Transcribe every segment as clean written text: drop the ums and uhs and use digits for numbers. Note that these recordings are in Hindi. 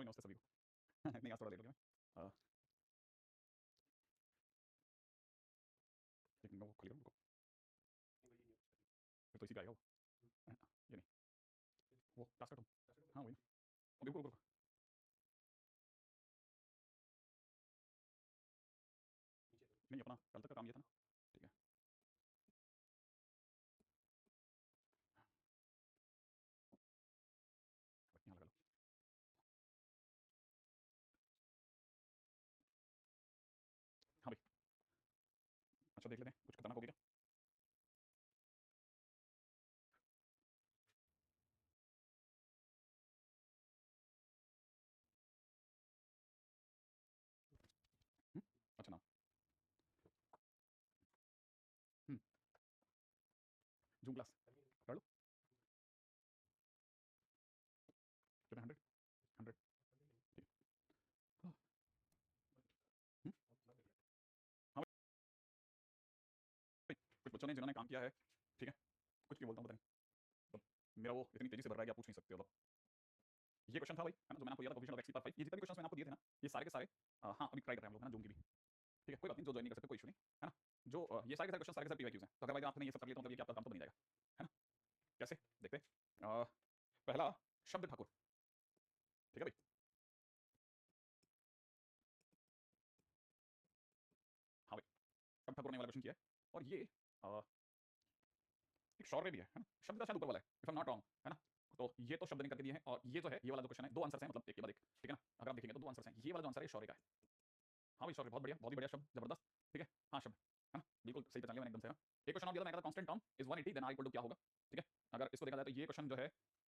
ही नमस्ते सभी को। नहीं आज थोड़ा लेट हो गया मैं। एक मिनट वो खाली करूँ रुको। फिर तो इसी पे आएगा वो। ये नहीं, वो टास्क करता हूँ। हाँ वही ना। अभी रुको रुको रुको। नहीं अपना कल तक का काम ये था ना। ठीक है यहाँ लगा लो। हाँ भाई। अच्छा देख लेते हैं कुछ खतरनाक हो गया क्या। हम्म, अच्छा ना। हम्म, जूम क्लास कर लो। कितने 100 100 ठीक है। हम्म, हाँ भाई कुछ बच्चों ने जिन्होंने काम किया है। ठीक है कुछ भी बोलता हूँ बताएं। तो मेरा वो इतनी तेजी से बढ़ रहा है कि आप पूछ नहीं सकते हो। ये क्वेश्चन था भाई है ना जो मैंने आपको दिया था कोफिशिएंट ऑफ एक्स की पावर 5। ये जितने भी क्वेश्चन मैंने आपको दिए थे ना ये सारे के सारे हाँ अभी ट्राई कर रहे हैं हम लोग है ना जूम की भी। ठीक है कोई बात नहीं जो ज्वाइन नहीं कर सकते कोई इशू नहीं है ना। जो ये सारे के सारे क्वेश्चन सारे के सारे पीवाईक्यूज हैं तो अगर भाई आपने ये सब कर लिया तो मतलब ये कि आपका काम तो बन जाएगा है ना। कैसे देखते हैं। पहला शब्द ठाकुर। ठीक है भाई। हाँ भाई शब्द ठाकुर ने वाला क्वेश्चन किया है और ये अ, एक शौर्य भी है ना। शब्द का शायद ऊपर वाला है if I am not wrong है ना। तो ये तो शब्द ने करके दिए हैं और ये जो है ये वाला जो क्वेश्चन है दो आंसर हैं मतलब एक के बाद एक ठीक है ना। अगर आप देखेंगे तो दो आंसर हैं ये वाला जो आंसर है शौर्य का है। हाँ भाई शौर्य बहुत बढ़िया बहुत ही बढ़िया शब्द जबरदस्त। ठीक है हाँ शब्द है ना बिल्कुल सही पहचान लिया मैंने एकदम से है ना। एक क्वेश्चन और दिया था मैंने कहा constant term is 180 then are equal to क्या होगा। ठीक है अगर इसको देखा जाए तो ये क्वेश्चन जो है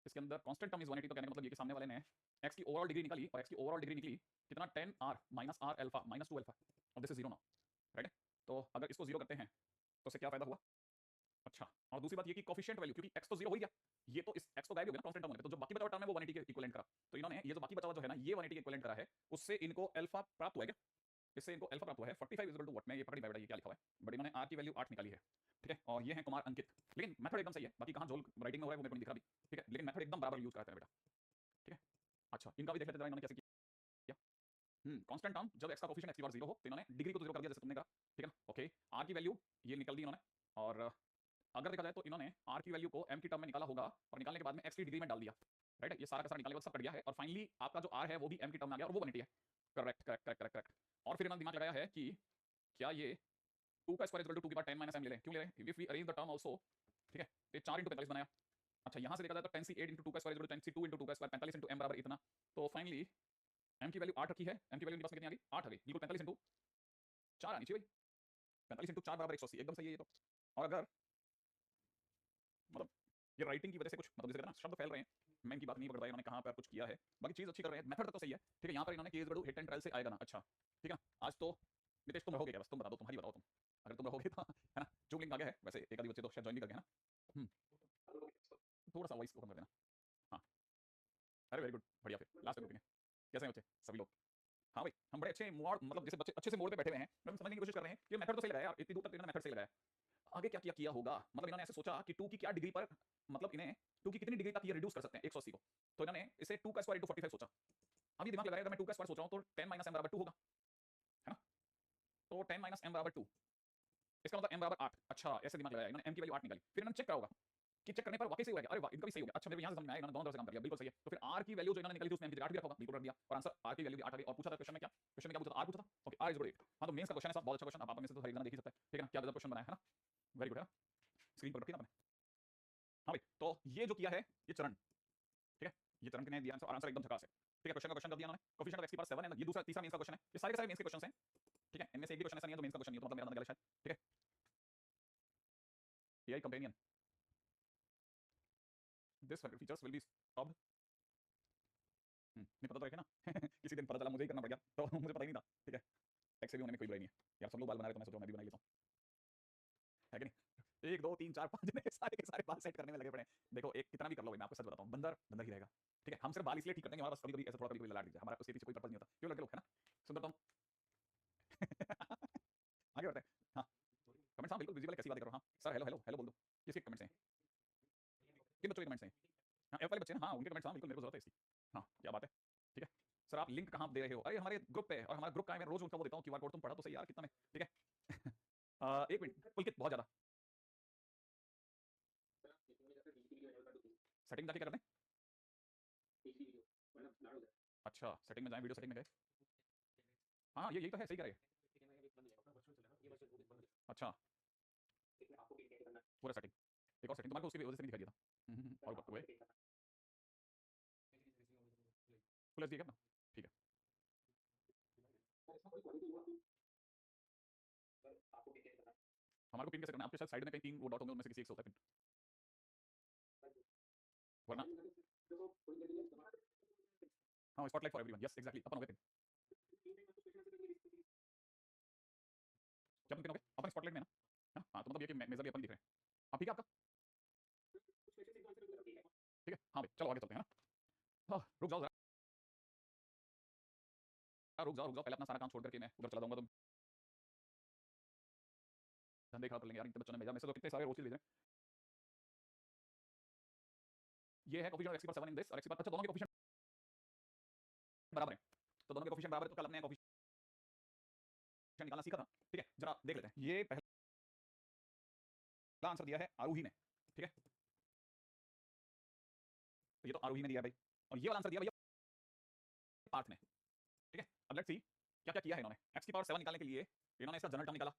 इसके अंदर कांस्टेंट टर्म इज 180 तो कहने का मतलब ये कि सामने वाले ने एक्स की ओवरऑल डिग्री निकाली और एक्स की ओवरऑल डिग्री निकली कितना 10 R minus R alpha minus 2 alpha और this is zero now right है। तो अगर इसको जीरो करते हैं तो उससे क्या फायदा हुआ। अच्छा और दूसरी बात ये कि कोफिशिएंट वैल्यू क्योंकि x तो जीरो हो ही गया ये तो इस x तो गायब हो गया ना कांस्टेंट टर्म होने पे तो जो बाकी बचा हुआ टर्म है वो 180 के इक्विवेलेंट करा। तो इन्होंने ये जो बाकी बचा हुआ जो है ना ये 180 के इक्विवेलेंट करा है उससे इनको अल्फा प्राप्त हुआ है क्या। इससे इनको अल्फा प्राप्त हुआ है 45 इज इक्वल टू व्हाट में ये पकड़ी बैठा ये क्या लिखा हुआ है बट इन्होंने r की वैल्यू 8 निकाली है। ठीक है और ये है कुमार अंकित लेकिन मेथड एकदम सही है बाकी कहां जोल राइटिंग में हो रहा है वो मेरे को नहीं दिख रहा अभी। ठीक है लेकिन मेथड एकदम बराबर यूज करते हैं बेटा। ठीक है अच्छा इनका भी देख लेते हैं इन्होंने कैसे किया। कांस्टेंट टर्म जब x का कोफिशिएंट x की बार 0 हो तो इन्होंने डिग्री को 0 कर दिया जैसे तुमने कहा। ठीक है ना ओके r की वैल्यू ये निकल दी इन्होंने और अगर देखा जाए तो इन्होंने r की वैल्यू को m की टर्म में निकाला होगा और निकालने के बाद में x की डिग्री में डाल दिया राइट है। ये सारा का सारा निकालने के बाद सब कट गया है और फाइनली आपका जो r है वो भी m की टर्म में आ गया और वो 180 है। Correct correct correct correct correct. और फिर इन्होंने दिमाग लगाया है कि क्या ये 2 का स्क्वायर इक्वल टू 2 की पावर 10 माइनस m ले लें क्यों ले रहे हैं if we arrange the term also. ठीक है ये 4 into 45 बनाया। अच्छा यहां से देखा जाए तो 10 c 8 into 2 का square equal to 10 c 2 into 2 का स्क्वायर 45 into m बराबर इतना। तो फाइनली m की वैल्यू 8 रखी है m की वैल्यू इनके पास में कितनी आ गई 8 आ गई बिल्कुल 45 into 4 आनी चाहिए भाई 45 into 4 बराबर 180 एकदम सही है ये तो। और अगर मतलब ये राइटिंग की वजह से कुछ मतलब जैसे कहते हैं ना शब्द फैल रहे हैं मैं इनकी बात नहीं पकड़ पाया इन्होंने कहां पर कुछ किया है बाकी चीज अच्छी कर रहे हैं मेथड तो सही है। ठीक है यहाँ पर इन्होंने case Garhu hit and trial से आएगा ना। अच्छा ठीक है ना आज तो नितेश तुम रहोगे क्या बस तुम बता दो तुम्हारी बताओ तुम अगर तुम रहोगे तो है ना जो लिंक आ गया है वैसे एक आधी बच्चे तो शायद ज्वाइन भी कर गए हैं ना। थोड़ा सा वॉइस को कम कर देना। हाँ अरे वेरी गुड बढ़िया फिर लास्ट में देखेंगे कैसे हैं बच्चे सभी लोग। हाँ भाई हम बड़े अच्छे मोड़ मतलब जैसे बच्चे अच्छे से मोड़ पे बैठे हुए हैं हम समझने की कोशिश कर रहे हैं कि मेथड तो सही लगाया यार इतनी दूर तक इन्होंने मेथड सही लगाया। आगे क्या किया किया होगा मतलब इन्होंने ऐसे सोचा कि 2 की क्या डिग्री पर मतलब इन्हें 2 की कितनी डिग्री तक ये रिड्यूस कर सकते हैं 180 को। तो इन्होंने इसे 2 का स्क्वायर इनटू 45 सोचा। अब ये दिमाग लगाया अगर मैं 2 का स्क्वायर सोच रहा हूं तो 10 माइनस m बराबर 2 होगा है ना। तो 10 माइनस m बराबर 2 इसका मतलब m बराबर 8। अच्छा ऐसे दिमाग लगाया इन्होंने m की वैल्यू 8 निकाली फिर इन्होंने चेक करा होगा कि चेक करने पर वाकई सही हो गया अरे वाह इनका भी सही हो गया। अच्छा मेरे को यहां से समझ में आया इन्होंने दोनों तरह से काम कर लिया बिल्कुल सही है। तो फिर r की वैल्यू जो इन्होंने निकाली थी उसमें m की जगह 8 भी रखा होगा बिल्कुल रख दिया और आंसर r की वैल्यू भी 8 आ गई और पूछा था क्वेश्चन में क्या पूछा था r पूछा था ओके r इज गुड 8। हां तो मेंस का क्वेश्चन है साहब बहुत अच्छा क्वेश्चन आप में से तो हर एग्जाम देख ही सकता है। ठीक है ना क्या गजब क्वेश्चन बनाया है ना वेरी गुड है ना स्क्रीन पर रखिए ना आपने। हाँ भाई तो ये जो किया है ये चरण ठीक है ये चरण ने दिया आंसर और आंसर एकदम झकास है। ठीक है क्वेश्चन का क्वेश्चन कर दिया उन्होंने कोफिशिएंट ऑफ एक्स की पावर 7 है ये दूसरा तीसरा मेंस का क्वेश्चन है ये सारे के सारे मेंस के क्वेश्चन हैं। ठीक है इनमें से एक भी क्वेश्चन ऐसा नहीं है तो मेंस का क्वेश्चन नहीं है तो मतलब मेरा नंबर गलत शायद। ठीक है AI companion this features will be stopped. नहीं पता तो रखे ना किसी दिन पता चला मुझे ही करना पड़ गया तो मुझे पता ही नहीं था। ठीक है टेक्स्ट से भी होने में कोई बुराई नहीं है यार सब लोग बाल बना रहे तो मैं सोचा मैं भी बना ही लेता हूँ है कि नहीं। 1 2 3 4 5 दिन सारे के सारे बाल सेट करने में लगे पड़े हैं। देखो एक कितना भी कर लो भाई मैं आपको सच बताता हूँ बंदर बंदर ही रहेगा। ठीक है हम सिर्फ बाल इसलिए ठीक करते हैं हमारा बस कभी कभी ऐसा थोड़ा कभी कभी ललाट दीजिए हमारा उसके पीछे कोई पर्पज नहीं होता क्यों लगे लोग है ना सुंदर तुम आगे बढ़ते हैं। हाँ कमेंट्स हाँ बिल्कुल विजिबल कैसी बात करो। हाँ सर हेलो हेलो हेलो बोल दो किसके कमेंट्स हैं किन बच्चों के कमेंट्स हैं। हाँ एफ वाले बच्चे हैं हाँ उनके कमेंट्स हाँ बिल्कुल मेरे को जरूरत है इसकी। हाँ क्या बात है। ठीक है सर आप लिंक कहाँ दे रहे हो? अरे हमारे ग्रुप पे, और हमारा ग्रुप का है, मैं रोज उनका वो देता हूँ क्यूआर कोड, तुम पढ़ा तो सही यार कितना में, ठीक है? एक मिनट पुलकित, बहुत ज्यादा सेटिंग जाके क्या करते हैं? अच्छा सेटिंग में जाए, वीडियो सेटिंग में गए, हाँ ये यही तो है, सही कह रहे हैं। अच्छा पूरा सेटिंग, एक और सेटिंग तुम्हारे को उसकी वजह से नहीं दिखाई दिया था। और ऊपर हुए फुल एचडी है अपना, ठीक है। हमारे को पिन कैसे करना है? आपके शायद साइड में कहीं 3 वो डॉट होंगे, उनमें से किसी एक से होता है पिन, वरना हाँ spotlight for everyone, yes exactly, अपन हो गए पिन। जब हम पिन हो गए अपन स्पॉटलाइट में है ना, हाँ तो मतलब ये कि मेजर भी अपन दिख रहे हैं। हाँ ठीक है आपका, ठीक है हाँ भाई चलो आगे चलते हैं ना। हाँ रुक जाओ जरा, रुक जाओ रुक जाओ, पहले अपना सारा काम छोड़ करके मैं उधर चला जाऊंगा, तो धंधे खराब कर लेंगे यार इतने बच्चों ने भेजा, मैसेज तो कितने सारे रोज ही भेज रहे हैं। ये है कोफिशिएंट एक्स की पावर 7 इन दिस और एक्स की पावर, अच्छा दोनों के कोफिशिएंट बराबर है, तो दोनों के कोफिशिएंट बराबर है, तो कल हमने कोफिशिएंट निकालना सीखा था, ठीक है जरा देख लेते हैं। ये पहला आंसर दिया है आरूही ने, ठीक है, तो ये तो आरूही ने दिया है भाई, और ये वाला आंसर दिया भैया पार्थ ने, ठीक है। अब लेट्स सी क्या क्या किया है इन्होंने। एक्स की पावर 7 निकालने के लिए इन्होंने इसका जनरल टर्म निकाला,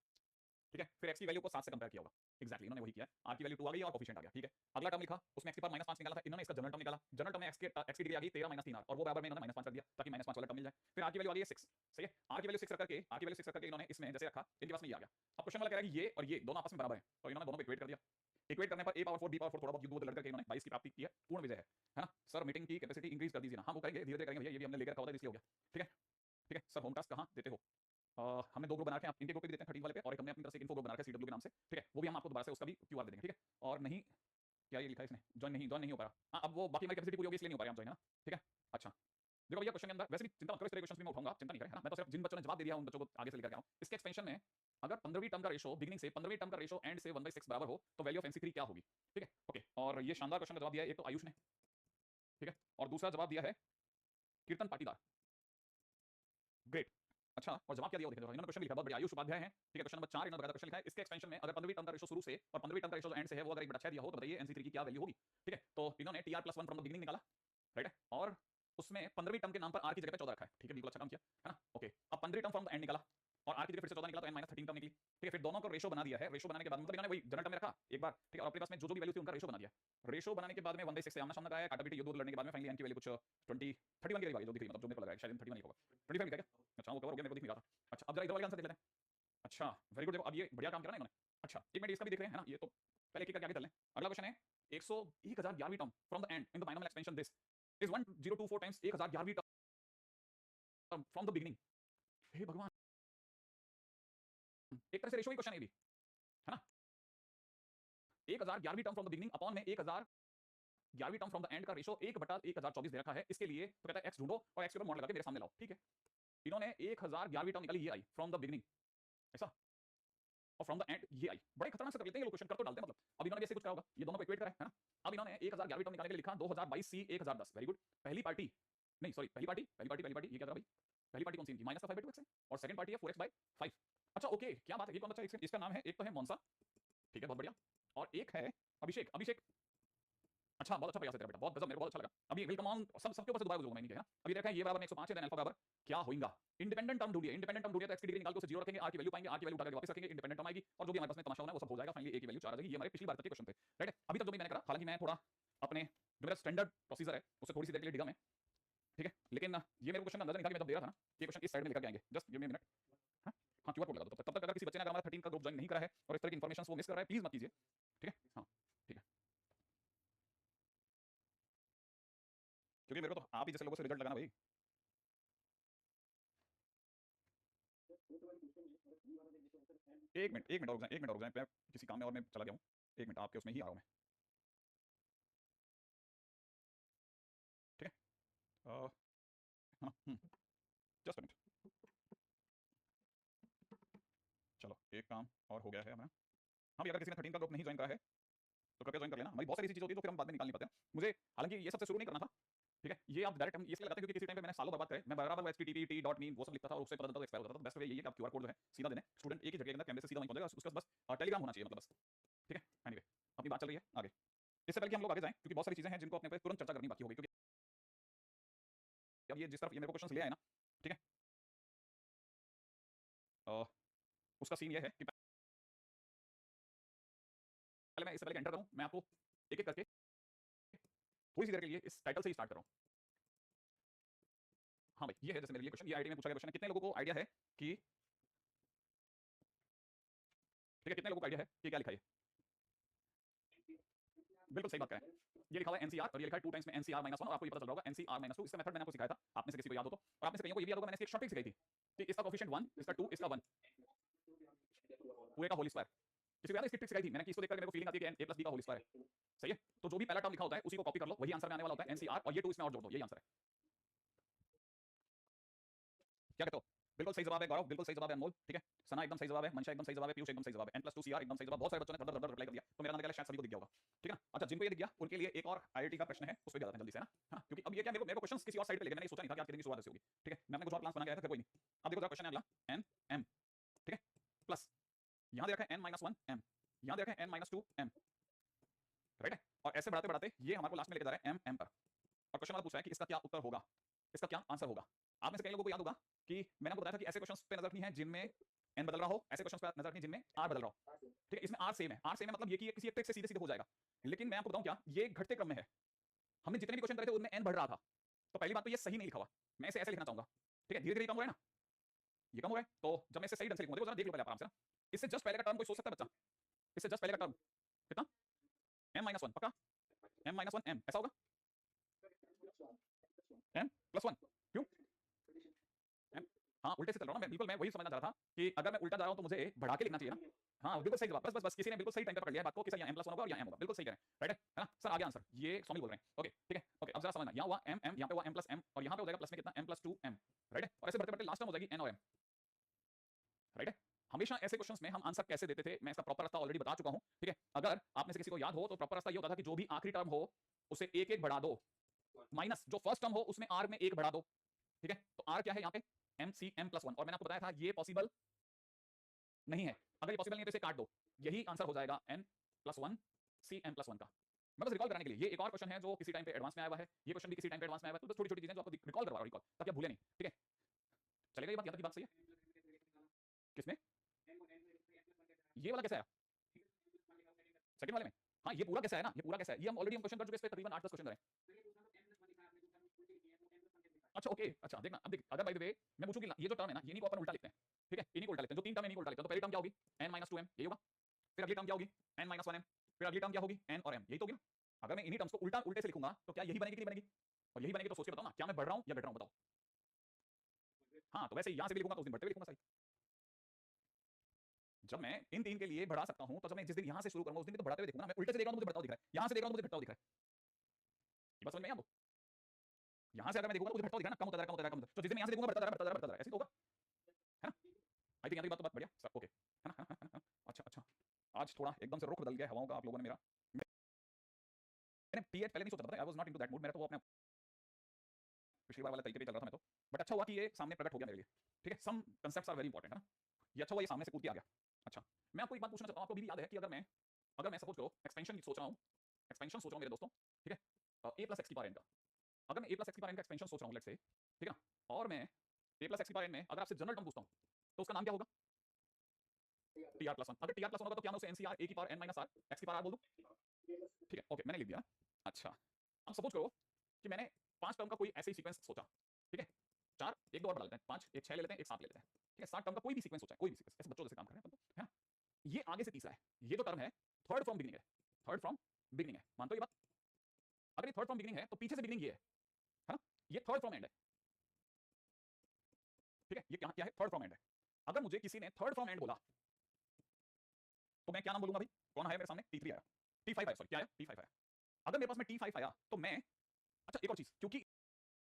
ठीक है, फिर एक्स की वैल्यू को 7 से कंपेयर किया होगा, एक्जैक्टली इन्होंने वही किया है, आर की वैल्यू 2 आ गई और कोफिशिएंट आ गया, ठीक है। अगला टर्म लिखा, उसमें एक्स की पावर -5 निकाला था, इन्होंने इसका जनरल टर्म निकाला, जनरल टर्म में एक्स की डिग्री आ गई 13 - 3r, और वो बराबर में इन्होंने -5 रख दिया ताकि -5 वाला टर्म मिल जाए। फिर आर की वैल्यू आ गई है 6, सही है, आर की वैल्यू 6 रख करके, आर की वैल्यू 6 रख करके इन्होंने इसमें जैसे रखा, इनके पास में ये आ गया। अब क्वेश्चन वाला कह रहा है कि ये और ये दोनों आपस में बराबर हैं, तो इन्होंने दोनों को इक्वेट कर दिया, इक्वेट करने पर a पावर 4 b पावर 4 थोड़ा बहुत युद्ध लड़ करके इन्होंने 22 की प्राप्ति की है, पूर्ण विजय है ना सर। मीटिंग की कैपेसिटी इंक्रीज कर दीजिए ना, हाँ वो करेंगे धीरे धीरे करेंगे भैया, ये भी हमने लेकर रखा होता है इसलिए हो गया, ठीक है ठीक है। सर होम टास्क कहाँ देते हो? हमने 2 ग्रुप बना रखे हैं, आप इनके ग्रुप पे भी देते हैं 13 वाले पे, और एक हमने अपनी तरफ से इन्फो ग्रुप बना रखा है सीडब्ल्यू के नाम से, ठीक है, वो भी हम आपको दोबारा से उसका भी क्यूआर दे देंगे, ठीक है। और नहीं क्या ये लिखा है इसने, ज्वाइन नहीं हो पा रहा, हाँ अब वो बाकी हमारी कैपेसिटी पूरी होगी इसलिए नहीं हो पा रहा हम ज्वाइन, है ना, ठीक है। अच्छा देखो भैया क्वेश्चन के अंदर वैसे भी चिंता मत करो, इस तरह के क्वेश्चन भी मैं उठाऊंगा, आप चिंता नहीं करें, है ना, मैं तो सिर्फ जिन बच्चों ने जवाब दे दिया उन बच्चों को आगे से लेकर आ रहा हूं। इसके एक्सपेंशन में अगर 15वीं टर्म का रेशो बिगिनिंग से 15वीं टर्म का रेशो एंड से 1/6 बराबर हो तो वैल्यू ऑफ एमसी3 क्या होगी, ठीक है ओके। और ये शानदार क्वेश्चन का जवाब दिया है एक तो आयुष ने, ठीक है, और दूसरा जवाब दिया है कीर्तन पाटीदार, ग्रेट। अच्छा और जवाब क्या दिया वो देखिए, इन्होंने क्वेश्चन लिखा बहुत बढ़िया, आयुष उपाध्याय है, ठीक है, क्वेश्चन नंबर 4 इन्होंने क्वेश्चन लिखा है, इसके एक्सपेंशन में अगर 15वीं टर्म का रेशो शुरू से और 15वीं टर्म का रेशो एंड से है वो अगर 1/6 दिया हो तो बताइए एमसी3 की क्या वैल्यू होगी, ठीक है। तो इन्होंने tr+1 फ्रॉम द बिगिनिंग निकाला, राइट है, और उसमें 15वीं टर्म के नाम पर आर की जगह पे 14 रखा है, ठीक है बिल्कुल अच्छा काम किया, है ना ओके। अब 15वीं टर्म फ्रॉम द एंड निकाला और आर की जगह फिर से 14 निकाला तो n-13 टर्म निकली, ठीक है। फिर दोनों को रेशो बना दिया है, रेशो बनाने के बाद मतलब इन्होंने वही जनरल टर्म में रखा एक बार, ठीक है, और अपने पास में जो भी वैल्यू थी उनका रेशो बना दिया, रेशो बनाने के बाद में 1/6 से आमना सामना कराया, काटा पीटी युद्ध लड़ने के बाद में फाइनली n की वैल्यू कुछ 20 31 की वैल्यू जो दिख रही, मतलब जो मेरे को लगा शायद 31 ही होगा, 25 लिखा क्या, अच्छा वो कवर हो गया, मेरे को दिख नहीं रहा था। अच्छा अब जरा इधर वाले आंसर देख लेते हैं, अच्छा वेरी गुड, देखो अब ये बढ़िया काम करा ना इन्होंने। अच्छा एक मिनट इसका भी देख रहे हैं, है ना, ये तो पहले एक आगे चल लें। अगला क्वेश्चन है 1011वीं term from the end in the binomial expansion this is 1024 times 1011वीं टर्म फ्रॉम द बिगिनिंग, हे भगवान, एक तरह से रेशो ही क्वेश्चन है ये भी, है ना, 1011वीं term from the beginning upon में 1011वीं टर्म फ्रॉम द एंड का रेशो 1/1024 दे रखा है, इसके लिए तो कहता है x ढूंढो और x के ऊपर मॉड लगा के मेरे सामने लाओ, ठीक है। इन्होंने 1011वीं टर्म निकाली, ये आई फ्रॉम द बिगिनिंग ऐसा, और फ्रॉम द एंड ये आई, बड़े खतरनाक से कर लेते हैं ये लोग क्वेश्चन, कर तो डालते हैं मतलब। अब इन्होंने ऐसे कुछ करा होगा, ये दोनों को इक्वेट करा है ना। अब इन्होंने 1011वीं टर्म निकालने के लिए लिखा 2022 सी 1010, वेरी गुड। पहली पार्टी नहीं सॉरी पहली पार्टी ये क्या था भाई, पहली पार्टी कौन सी थी, -5/2x है, और सेकंड पार्टी है 4x/5। अच्छा ओके क्या बात है, ये कौन अच्छा, इसका नाम है, एक तो है मोन्सा, ठीक है बहुत बढ़िया, और एक है अभिषेक, अभिषेक अच्छा बहुत अच्छा प्रयास है तेरा बेटा, बहुत गजब, मेरे को बहुत अच्छा लगा। अभी विल कम ऑन सबके ऊपर से दोबारा गुजरूंगा मैं नहीं, है ना। अभी देखा है ये बराबर में 105 है, देन अल्फा बराबर क्या होगा, इंडिपेंडेंट टर्म ढूंढिए, इंडिपेंडेंट टर्म ढूंढिए तो x की डिग्री निकाल के उसे 0 रखेंगे, r की वैल्यू पाएंगे, r की वैल्यू उठा के वापस रखेंगे, इंडिपेंडेंट टर्म आएगी, और जो भी हमारे पास में तमाशा होना है वो सब हो जाएगा, फाइनली a की वैल्यू 4 आ जाएगी। ये हमारे पिछली बार तक के क्वेश्चन थे, राइट है। अभी तक जो भी मैंने करा, हालांकि मैं थोड़ा अपने जो मेरा स्टैंडर्ड प्रोसीजर है उसे थोड़ी सी देर के लिए डिगा मैं, ठीक है, लेकिन ये मेरे क्वेश्चन अंदाजा नहीं था कि मैं जब दे रहा था ना, ये क्वेश्चन इस साइड में लेकर आएंगे, जस्ट गिव मी मिनट। हाँ क्यूआर कोड लगा दो, तब तक अगर किसी बच्चे ने अगर हमारा 13 का ग्रुप ज्वाइन नहीं करा है और इस तरह की इन्फॉर्मेशन वो मिस कर रहा है, प्लीज मत कीजिए, ठीक है हाँ ठीक है, क्योंकि मेरे को तो आप ही जैसे लोगों से रिजल्ट लगाना भाई। एक मिनट और रुक जाए, एक मिनट और रुक जाए, मैं किसी काम में और मैं चला गया हूँ, एक मिनट आपके उसमें ही आ रहा हूँ मैं, ठीक है हाँ जस्ट मिनट, चलो एक काम और हो गया है हमारा। हाँ भी अगर किसी ने 13 का ग्रुप नहीं ज्वाइन करा है तो कृपया ज्वाइन कर लेना, हमारी बहुत सारी ऐसी चीज़ होती है जो फिर हम बाद में निकाल नहीं पाते हैं। मुझे हालांकि ये सबसे शुरू नहीं करना था, ठीक है, ये आप डायरेक्ट हम इसलिए लगाते हैं क्योंकि किसी टाइम पे मैंने सालों बर्बाद करे, मैं बराबर http डॉट मीन वो सब लिखता था और उससे पता चलता था एक्सपायर होता था। तो बेस्ट वे यही है कि आप क्यूआर कोड जो है सीधा देने, स्टूडेंट एक ही जगह के अंदर कैमरे से सीधा वहीं पहुंच जाएगा, उसका बस टेलीग्राम होना चाहिए, मतलब बस। ठीक है, एनीवे अपनी बात चल रही है आगे। इससे पहले कि हम लोग आगे जाएं, क्योंकि बहुत सारी चीजें हैं जिनको अपने पे तुरंत चर्चा करनी बाकी हो गई, क्योंकि अब ये जिस तरफ ये मेरे को क्वेश्चन ले आए ना, ठीक है, उसका सीन ये है कि पहले मैं इससे पहले एंटर करूं, मैं आपको एक एक करके थोड़ी सी देर के लिए इस टाइटल से ही स्टार्ट कर रहा हूं। हाँ भाई, ये है जैसे मेरे लिए क्वेश्चन, ये आईडी में पूछा गया क्वेश्चन है, कितने लोगों को आइडिया है कि, ठीक है, कितने लोगों को आइडिया है कि क्या लिखा है? बिल्कुल सही बात करें, ये लिखा हुआ है एनसीआर और ये लिखा है 2 टाइम्स में एनसीआर -1 और आपको ये पता चल रहा होगा एनसीआर -2। इसका मेथड मैंने आपको सिखाया था, आप में से किसी को याद हो तो, और आप में से कईयों को ये भी याद होगा मैंने इसकी एक शॉर्ट ट्रिक सिखाई थी कि इसका कोएफिशिएंट 1, इसका 2, इसका 1, पूरे का होल स्क्वायर। किसी को याद है इसकी ट्रिक सिखाई थी मैंने कि इसको देखकर मेरे को फीलिंग आती है कि a + b का होल स्क्वायर है, सही है? तो जो भी पहला टर्म लिखा होता है उसी को कॉपी कर लो, वही आंसर में आने वाला होता है एनसीआर, और ये 2 इसमें और जोड़ दो, यही आंसर है। क्या कहते हो? बिल्कुल सही जवाब है गौरव, बिल्कुल सही जवाब है अनमोल, ठीक है, सना एकदम सही जवाब है, मनशा एकदम सही जवाब है, पीयूष एकदम सही जवाब है, n + 2 CR एकदम सही जवाब। बहुत सारे बच्चों ने धड़ रिप्लाई कर दिया, तो मेरा नाम शायद सभी को दिख गया होगा, ठीक है ना? अच्छा, जिनको ये दिख गया उनके लिए एक और आईआईटी का प्रश्न है, उस पे भी आते हैं जल्दी से, है ना? हाँ, क्योंकि अब ये क्या मेरे को क्वेश्चंस किसी और साइड पे ले गए, मैंने सोचा नहीं था कि आज के दिन की शुरुआत ऐसे होगी, ठीक है, मैं अपने कुछ और प्लान्स बना के आया था, कोई नहीं। अब देखो जरा क्वेश्चन है अगला, n m, ठीक है, प्लस यहां दे रखा है n - 1 m, यहां दे रखा है n - 2 m, राइट है, और ऐसे बढ़ाते बढ़ाते ये हमारे को लास्ट में लेके जा रहा है m पर, और क्वेश्चन वाला पूछा है कि इसका क्या उत्तर होगा, इसका क्या आंसर होगा। आप में से कई लोगों को याद होगा कि मैंने आपको बताया था कि ऐसे क्वेश्चंस पे नजर रखनी है जिनमें n बदल रहा हो, ऐसे क्वेश्चंस पे नजर रखनी है जिनमें r बदल रहा हो, ठीक है, इसमें r सेम है, r सेम है मतलब ये कि किसी एक ट्रिक से सीधे सीधे हो जाएगा, लेकिन मैं आपको बताऊं क्या, ये घटते क्रम में है। हमने जितने भी क्वेश्चन करे थे उनमें n बढ़ रहा था, तो पहली बात तो ये सही नहीं लिखा हुआ, मैं इसे ऐसे लिखना चाहूंगा, ठीक है, धीरे धीरे कम हो रहा है ना, ये कम हो रहा है, तो जब मैं इसे सही ढंग से लिखूंगा, देखो जरा देख लो पहले आराम से ना, इससे जस्ट पहले का टर्म कोई सोच सकता है बच्चा, इससे जस्ट पहले का टर्म कितना, m - 1 पक्का, m - 1 m ऐसा होगा, m + 1 क्यों, m, हाँ उल्टे से चल रहा हूं ना मैं, बिल्कुल मैं वही समझना चाह रहा था कि अगर मैं उल्टा जा रहा हूं तो मुझे बढ़ा के लिखना चाहिए ना। हाँ बिल्कुल सही जवाब, बस बस बस किसी ने बिल्कुल सही टाइम पे पकड़ लिया है बात को कि सर यहाँ m + 1 होगा और यहाँ m होगा, बिल्कुल सही कह रहे हैं, राइट है ना सर, आ गया आंसर, ये स्वामी बोल रहे हैं, ओके ठीक है, ओके अब जरा समझना, यहाँ हुआ m m, यहाँ पे हुआ m + m और यहाँ पे हो जाएगा प्लस में कितना m + 2 m, राइट है, और ऐसे बढ़ते बढ़ते लास्ट में हो जाएगी n और m, राइट है। हमेशा ऐसे क्वेश्चंस में हम आंसर कैसे देते थे, मैं इसका प्रॉपर रास्ता ऑलरेडी बता चुका हूं, ठीक है, अगर आप में से किसी को याद हो तो प्रॉपर रास्ता ये होता था कि जो भी आखिरी टर्म हो उसे एक एक बढ़ा दो, माइनस जो फर्स्ट टर्म हो उसमें r में एक बढ़ा दो, ठीक है, तो r क्या है यहाँ पे m + 1, और मैंने आपको बताया था ये पॉसिबल नहीं है, अगर ये पॉसिबल नहीं है तो इसे काट दो, यही आंसर हो जाएगा n + 1 c m + 1 का। मैं बस रिकॉल कराने के लिए, ये एक और क्वेश्चन है जो किसी टाइम पे एडवांस में आया हुआ है, ये क्वेश्चन भी किसी टाइम पे एडवांस में आया हुआ है, तो बस छोटी छोटी चीजें जो आपको रिकॉल करवा रहा हूं, रिकॉल ताकि आप भूले नहीं, ठीक है, चलेगा ये बात, यहाँ तक की बात सही है, किसमें, ये वाला कैसा है, सेकंड वाले में, हाँ ये पूरा कैसा है ना, ये पूरा कैसा है, ये हम ऑलरेडी हम क्वेश्चन कर चुके हैं, इस पे तकरीबन 8-10 क्वेश्चन करें। अच्छा ओके, अच्छा देखना, अब देख अगर बाय द वे मैं पूछूं कि ये जो टर्म है ना, ये नहीं को अपन उल्टा लिखते हैं, ठीक है, इन्हीं को उल्टा लेते हैं, जो तीन टर्म है इन्हीं को उल्टा लेते हैं, तो पहली टर्म क्या होगी n - 2m, यही होगा, फिर अगली टर्म क्या होगी n - 1m, फिर अगली टर्म क्या होगी n और m, यही तो होगी ना। अगर मैं इन्हीं टर्म्स को उल्टा उल्टे से लिखूंगा तो क्या यही बनेगी कि नहीं बनेगी, और यही बनेगी तो सोच के बताओ ना, क्या मैं बढ़ रहा हूं या घट रहा हूं, बताओ। हाँ तो वैसे यहां से भी लिखूंगा तो उस दिन बढ़ते हुए लिखूंगा, सही, जब मैं इन तीन के लिए बढ़ा सकता हूं तो जब मैं जिस दिन यहां से शुरू करूंगा उस दिन भी तो बढ़ाते हुए देखूंगा ना, मैं उल्टे से देख रहा हूं तो मुझे बढ़ता हुआ दिख रहा है, यहां से देख रहा हूं तो मुझे घटता हुआ दिख रहा है, ये बात समझ में आई आपको, यहां से अगर मैं देखूंगा तो मुझे घटता हुआ दिख रहा है ना, कम होता जा रहा है, कम होता जा रहा है, कम होता, तो जिस दिन मैं यहां से देखूंगा बढ़ता जा रहा है, बढ़ता जा रहा है, बढ़ता जा रहा है, ऐसे तो होगा, है ना, आई थिंक यहां तक बात बढ़िया सर, ओके है ना, अच्छा अच्छा, आज थोड़ा एकदम से रुख बदल गया हवाओं का आप लोगों ने मेरा, मैंने टी8 पहले नहीं सोचा था, I was not into that mood, मेरा तो वो अपने पिछली बार वाला तरीके पे चल रहा था मैं तो, बट अच्छा हुआ कि ये सामने प्रकट हो गया मेरे लिए, ठीक है, सम कांसेप्ट्स आर वेरी इंपॉर्टेंट, है ना, ये अच्छा हुआ ये सामने से कूद के आ गया। अच्छा मैं आपको एक बात पूछना चाहता हूं, आपको भी याद है कि अगर मैं सपोज करो एक्सपेंशन सोच रहा हूं, एक्सपेंशन सोच रहा हूं मेरे दोस्तों, ठीक है, a + x n का, अगर मैं a + x n का एक्सपेंशन सोच रहा हूं लेट्स से, ठीक है, और मैं a + x n में अगर आपसे जनरल टर्म पूछता हूं तो उसका नाम क्या होगा, tr+1, अगर tr+1 होगा तो क्या मैं उसे ncr a की पावर n - r x की पावर r बोल दूं, ठीक है, ओके मैंने लिख दिया। अच्छा अब सपोज करो कि मैंने 5 टर्म का कोई ऐसे ही सीक्वेंस सोचा, ठीक है, 4 1 2 और बढ़ा लेते हैं, 5 एक 6 ले लेते हैं, एक 7 ले लेते हैं, ठीक है, 7 टर्म का कोई भी सीक्वेंस सोचा है, कोई भी सीक्वेंस, ऐसे बच्चों जैसे काम कर रहे हैं अपन तो, है ना, ये आगे से तीसरा है, ये जो टर्म है थर्ड फ्रॉम बिगिनिंग है, थर्ड फ्रॉम बिगिनिंग है, मानते हो ये बात, अगर ये थर्ड फ्रॉम बिगिनिंग है तो पीछे से बिगिनिंग ये है ना, ये थर्ड फ्रॉम एंड है, ठीक है, ये क्या क्या है, थर्ड फ्रॉम एंड है, अगर मुझे किसी ने थर्ड फ्रॉम एंड बोला तो मैं क्या नाम बोलूंगा भाई, कौन आया मेरे सामने, t3 आया, t5 आया, सॉरी क्या आया, t5 आया, अगर मेरे पास में t5 आया तो मैं, अच्छा एक और चीज, क्योंकि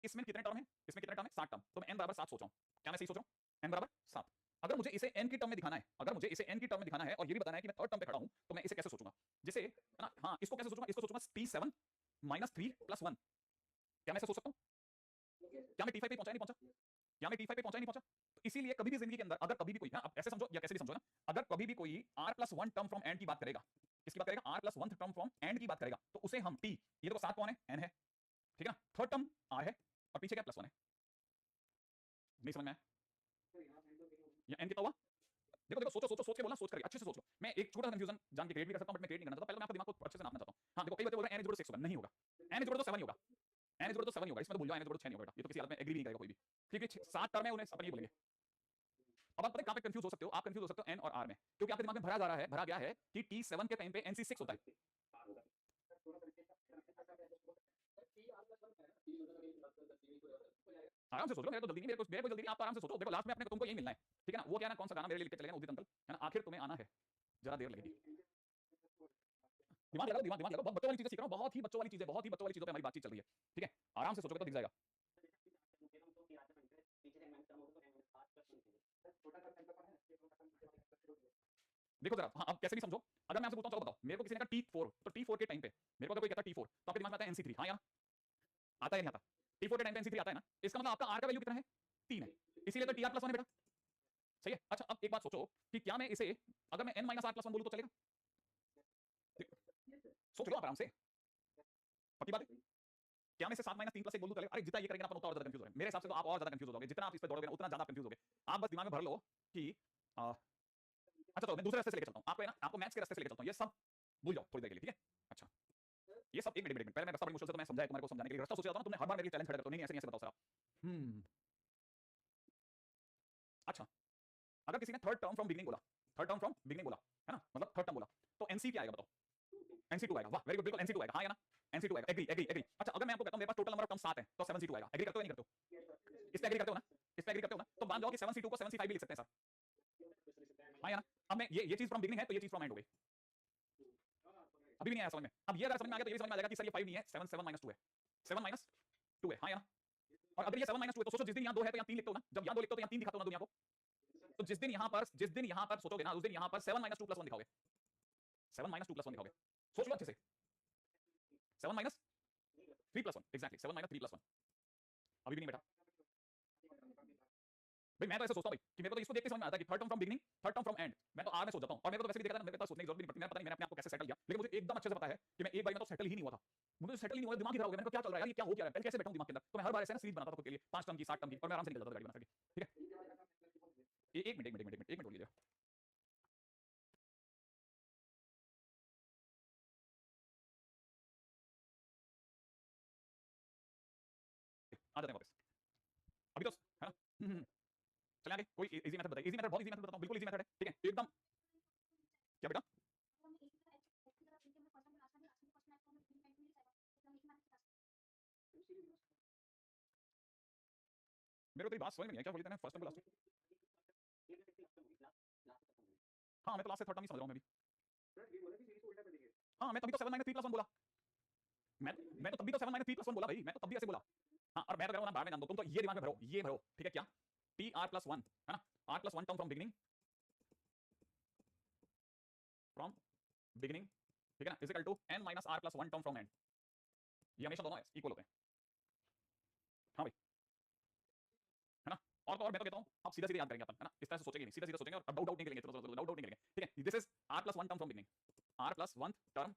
इसमें कितने टर्म है, इसमें कितने टर्म है 7 टर्म, तो मैं n = 7 सोच रहा हूं, क्या मैं सही सोच रहा हूं, n = 7, अगर मुझे इसे n की टर्म में दिखाना है, अगर मुझे इसे n की टर्म में दिखाना है और ये भी बताना है कि मैं थर्ड टर्म पे खड़ा हूं, तो मैं इसे कैसे सोचूंगा, जैसे है ना, हां इसको कैसे सोचूंगा, इसको सोचूंगा t7 - 3 + 1, क्या मैं ऐसे सोच सकता हूं, पे T5 पे पहुंचा ही नहीं पहुंचा। तो इसीलिए कभी भी जिंदगी के अंदर अगर कभी भी कोई, अब ऐसे समझो या कैसे भी समझो ना, अगर कभी भी कोई r+1 टर्म फ्रॉम एंड की बात करेगा, किसकी बात करेगा, r+1 टर्म फ्रॉम एंड की बात करेगा, तो उसे हम t, ये देखो साथ कौन है, n है, ठीक है ना, थर्ड टर्म r है और पीछे क्या +1 है। नहीं समझ में आया या n कितना हुआ? देखो देखो सोचो सोचो सोच के बोलना, सोच करके अच्छे से सोच लो। मैं एक छोटा सा कंफ्यूजन जान के क्रिएट भी कर सकता हूं, बट मैं क्रिएट नहीं करना चाहता। पहले मैं आपके दिमाग को अच्छे से नापना चाहता हूं। हां देखो कई बच्चे बोल रहे हैं n 6 होगा, नहीं होगा, n 7 ही होगा, n 7 ही होगा, इसमें तो भूल जाओ, n 6 नहीं होगा बेटा, ये तो किसी हालत में एग्री भी नहीं करेगा कोई भी, क्योंकि 7 टर्म है, उन्हें अपन ये बोलेंगे। अब आप पता है कहां पे कंफ्यूज हो सकते हो, आप कंफ्यूज हो सकते हो n और r में, क्योंकि आपके दिमाग में भरा जा रहा है, भरा गया है कि t7 के टाइम पे nc6 होता है। आराम से सोच लो, मेरे तो जल्दी नहीं, मेरे को जल्दी नहीं, आप आराम से सोचो। देखो लास्ट में अपने तुमको यही मिलना है, ठीक है ना, वो क्या है ना, कौन सा गाना मेरे लिए लिख के चले गए ना उदित अंकल, है ना, आखिर तुम्हें आना है, जरा देर लगेगी। दिमाग लगाओ, दिमाग लगाओ, बहुत बच्चों वाली चीजें सीख रहा हूं, बहुत ही बच्चों वाली चीजें, बहुत ही बच्चों वाली चीजों पे हमारी बातचीत चल रही है, ठीक है, आराम से सोचोगे तो दिख जाएगा। देखो जरा, हाँ अब कैसे भी समझो, अगर मैं आपसे पूछता हूं, चलो बताओ मेरे को किसी ने कहा T4, तो T4 के टाइम पे मेरे को अगर कोई कहता है T4, तो आपके दिमाग में आता है NC3, हाँ या आता है नहीं आता? T4 के टाइम पे NC3 आता है ना, इसका मतलब आपका R का वैल्यू कितना है, 3 है, इसीलिए तो TR+1 है बेटा, सही है। अच्छा अब एक बात सोचो कि क्या मैं इसे, अगर मैं n - r+1 बोलूं तो चलेगा? सोच लो आप आराम से, पक्की बात है, क्या मैं इसे 7 - 3 + 1 बोल दूं चलेगा? अरे जितना ये करेंगे ना अपन उतना और ज्यादा कंफ्यूज हो रहे हैं, मेरे हिसाब से तो आप और ज्यादा कंफ्यूज हो जाओगे, जितना आप इस पे दौड़ोगे ना उतना ज्यादा कंफ्यूज होगे। आप बस दिमाग में भर लो कि अच्छा चलो मैं दूसरे रास्ते से लेके चलता हूं आपको, है ना, आपको मैथ्स के रास्ते से लेके चलता हूं, ये सब भूल जाओ थोड़ी देर के लिए, ठीक है। अच्छा ये सब एक मिनट पहले मैं रास्ता बड़ी मुश्किल से तो मैं समझाया तुम्हारे को, समझाने के लिए रास्ता सोच जाता हूं, तुमने हर बार मेरे लिए चैलेंज खड़ा करते हो, नहीं ऐसे नहीं, ऐसे बताओ सर। अच्छा अगर किसी ने थर्ड टर्म फ्रॉम बिगिनिंग बोला, थर्ड टर्म फ्रॉम बिगिनिंग बोला, है ना, मतलब थर्ड टर्म बोला, तो एनसी क्या आएगा बताओ? NC2 आएगा, वाह वेरी गुड, बिल्कुल NC2 आएगा, हाँ या ना, NC2 आएगा, एग्री एग्री एग्री। अच्छा अगर मैं आपको कहता हूं मेरे पास टोटल नंबर ऑफ टर्म 7 है, तो 7C2 आएगा, एग्री करते हो या नहीं करते हो? इस पे एग्री करते हो ना, इस पे एग्री करते हो ना, तो मान लो कि 7C2 को 7C5 भी लिख सकते हैं सर, हाँ या ना। अब मैं ये चीज फ्रॉम बिगिनिंग है तो ये चीज फ्रॉम एंड हो गई, अभी भी नहीं आया समझ में। अब ये अगर समझ में आ गया तो ये भी समझ में आ जाएगा कि सर ये 5 नहीं है, 7 7 - 2 है, 7 - 2 है, हाँ या ना। और अगर ये 7 - 2 है तो सोचो जिस दिन यहाँ 2 है तो यहाँ 3 लिखते हो ना, जब यहाँ 2 लिखते हो तो यहाँ 3 दिखाते हो ना दुनिया को, तो जिस दिन यहाँ पर सोचोगे ना, उस दिन यहाँ पर 7 - 2 + 1 दिखाओगे, 7 - 2 + 1 दिखाओगे, सोच लो अच्छे से, 7 - 3 + 1 एग्जैक्टली, 7 - 3 + 1, अभी भी नहीं बेटा भाई, मैं तो ऐसे सोचता हूं भाई कि मेरे को तो इसको देख के समझ में आता है कि third term from beginning, third term from and, मैं तो आर में सोच जाता हूं, और मेरे को तो वैसे भी देखा था, मेरे पास सोचने की जरूरत नहीं पड़ती, मैं पता नहीं मैंने अपने आप को कैसे सेटल किया, लेकिन मुझे एकदम अच्छे से पता है कि मैं एक बार में तो सेटल ही नहीं हुआ था, मुझे तो सेटल ही नहीं हुआ, दिमाग ही खराब हो गया, मेरे को क्या चल रहा है यार, ये क्या हो क्या रहा है, पहले कैसे बैठा हूं दिमाग के अंदर, तो मैं हर बार ऐसे ना सीरीज बनाता था खुद के लिए 5 टर्म की 7 टर्म की, और मैं आराम से निकल जाता था गाड़ी बना करके, ठीक है। एक मिनट एक मिनट रोक लीजिए, आ जाते हैं वापस, अभी तो है ना। चले आगे, कोई इजी मेथड बताइए, इजी मेथड, बहुत इजी मेथड बताता हूं, बिल्कुल इजी मेथड है, ठीक है एकदम। क्या बेटा? मेरे को तेरी बात समझ में नहीं आई, क्या बोली तूने, फर्स्ट टर्म लास्ट? हाँ मैं तो लास्ट से थर्ड टर्म ही समझ रहा हूं मैं भी, हाँ मैं तभी तो 7 - 3 + 1 बोला, मैं तो तभी तो 7 - 3 + 1 बोला भाई, मैं तो तब भी ऐसे बोला। हाँ और मैं तो कह रहा हूं ना, बाद में जान दो, तुम तो ये दिमाग में भरो, ये भरो, ठीक है, क्या TR+1 है ना, R+1 term from beginning, from beginning, ठीक है ना, is equal to n - r+1 term from end, ये हमेशा दोनों इक्वल होते हैं, हाँ भाई, है ना। और तो और मैं तो कहता हूं आप सीधा सीधा याद करेंगे अपन, है ना, इस तरह से सोचेंगे नहीं, सीधा सीधा सोचेंगे और डाउट डाउट नहीं करेंगे, डाउट डाउट नहीं करेंगे, ठीक है। This is r+1 term from beginning, r+1 term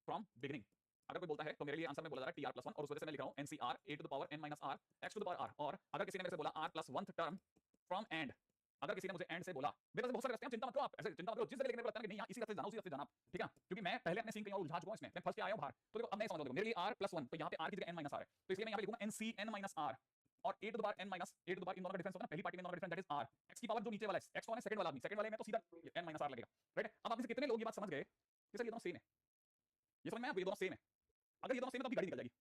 from beginning, अगर कोई बोलता है तो मेरे लिए आंसर में बोला जा रहा है TR+1, और उस वजह से मैं लिख रहा हूं NCR a to the power n - r x to the power r, और अगर किसी ने मेरे से बोला r+1 टर्म फ्रॉम एंड, अगर किसी ने मुझे एंड से बोला, मेरे पास बहुत सारे रास्ते हैं, चिंता मत करो आप, ऐसे चिंता मत करो, जिस जगह लेके मेरे को लगता है कि नहीं यार इसी रास्ते से जाना, उसी रास्ते से जाना, ठीक है, क्योंकि मैं पहले अपने सीन कहीं और उलझा चुका हूं इसमें, मैं फंस के आया हूं बाहर, तो देखो अब मैं समझ लो, मेरे लिए r+1, तो यहाँ पे r की जगह n - r है, तो इसलिए मैं यहाँ पे लिखूंगा NCn - r, और a to the power n - a to the power, इन दोनों का डिफरेंस होगा ना, पहली पार्टी में इन दोनों का difference, that is r, x की पावर जो नीचे वाला है, x कौन है, सेकंड वाला आदमी, सेकंड वाले में तो सीधा n - r लगेगा, राइट। अब आप में से कितने लोग ये बात समझ गए कि सर ये दोनों सेम है, ये समझ में आया, ये दोनों सेम है, अगर ये दोनों सेम है तो आपकी गाड़ी निकल जाएगी,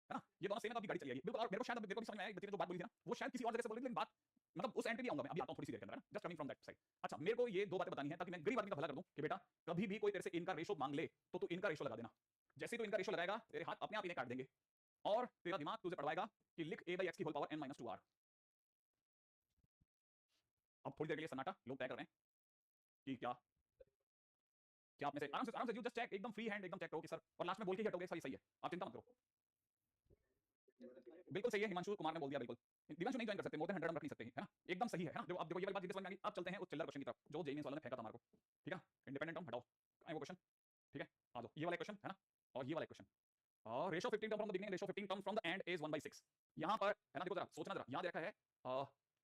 है ना, ये दोनों सेम है तो आपकी गाड़ी चली जाएगी, बिल्कुल। और मेरे को शायद, मेरे को भी समझ में आया बच्चे ने जो बात बोली थी ना, वो शायद किसी और जगह से बोली थी, लेकिन बात मतलब उस एंड पे भी आऊंगा मैं, अभी आता हूं थोड़ी सी देर के अंदर, है ना, just coming from that side. अच्छा मेरे को ये दो बातें बतानी है ताकि मैं गरीब आदमी का भला कर दूं कि बेटा कभी भी कोई तेरे से इनका रेशो मांग ले तो तू इनका रेशो लगा देना, जैसे ही तू इनका रेशो लगाएगा तेरे हाथ अपने आप इन्हें काट देंगे, और तेरा दिमाग तुझे पढ़वाएगा कि लिख a/x की होल पावर n - 2r। अब थोड़ी देर के लिए सन्नाटा, लोग तय कर रहे हैं कि क्या क्या आप में से आराम से यू जस्ट चेक, एकदम फ्री हैंड एकदम चेक करो कि सर, और लास्ट में बोल के ही हटोगे सर ये सही है, आप चिंता मत करो। बिल्कुल सही है, हिमांशु कुमार ने बोल दिया बिल्कुल। दिव्यांशु नहीं ज्वाइन कर सकते, मोर देन 100 हम रख नहीं सकते हैं, है ना? एकदम सही है ना? देखो अब देखो ये वाली बात जितने समझ में आ गई, अब चलते हैं उस चिल्लर क्वेश्चन की तरफ जो जेईई वालों ने फेंका था हमारे को, ठीक है? इंडिपेंडेंट टर्म हटाओ, कहाँ है वो क्वेश्चन? ठीक है, आ जाओ, ये वाला क्वेश्चन है ना, और ये वाला क्वेश्चन, और ratio 15 term from the beginning, ratio 15 term from the and is 1/6। यहाँ पर है ना, देखो जरा सोचना, जरा यहाँ दे रखा है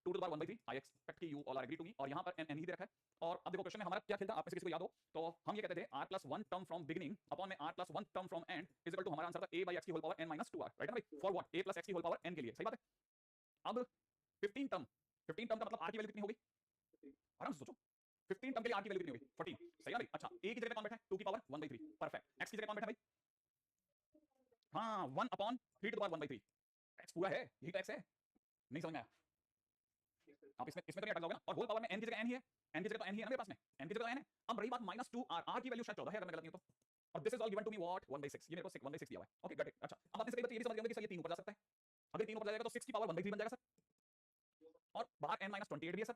2 to the power 1/3, I expect कि you all are agree to me, और यहाँ पर n ही दे रखा है। और अब देखो क्वेश्चन में हमारा क्या खेलता, आप में से किसी को याद हो तो हम ये कहते थे r+1 term from beginning upon में r+1 term from end is equal to, हमारा आंसर था a/x की whole power n - 2r, right है ना भाई? For what? a + x की होल पावर n के लिए, सही बात है। अब 15 टर्म, 15 टर्म का मतलब r की वैल्यू कितनी होगी? आराम से सोचो, 15 टर्म के लिए r की वैल्यू कितनी होगी? 14, सही है भाई? अच्छा, a की जगह पे कौन बैठा है? 2 की पावर 1/3, परफेक्ट। x की जगह कौन बैठा है भाई? हाँ, 1/3 टू द पावर 1/3, x पूरा है, यही तो x है। नहीं समझ में आया? आप इसमें इसमें तो नहीं अटक जाओगे ना। और होल पावर में n की जगह n ही है, n की जगह तो n ही है ना मेरे पास में, n की जगह तो n है। अब रही बात -2r, r की वैल्यू शायद 14 है अगर मैं गलत नहीं हूं तो, और this is all given to me what 1/6, ये मेरे को 1/6 दिया हुआ है। Okay got it. अच्छा, अब आपने से कई बार ये भी समझ गए होंगे कि सर ये 3 ऊपर जा सकता है, अगर 3 ऊपर जाएगा तो 6 की पावर 1/3 बन जाएगा सर, और बाहर n - 28 भी है सर।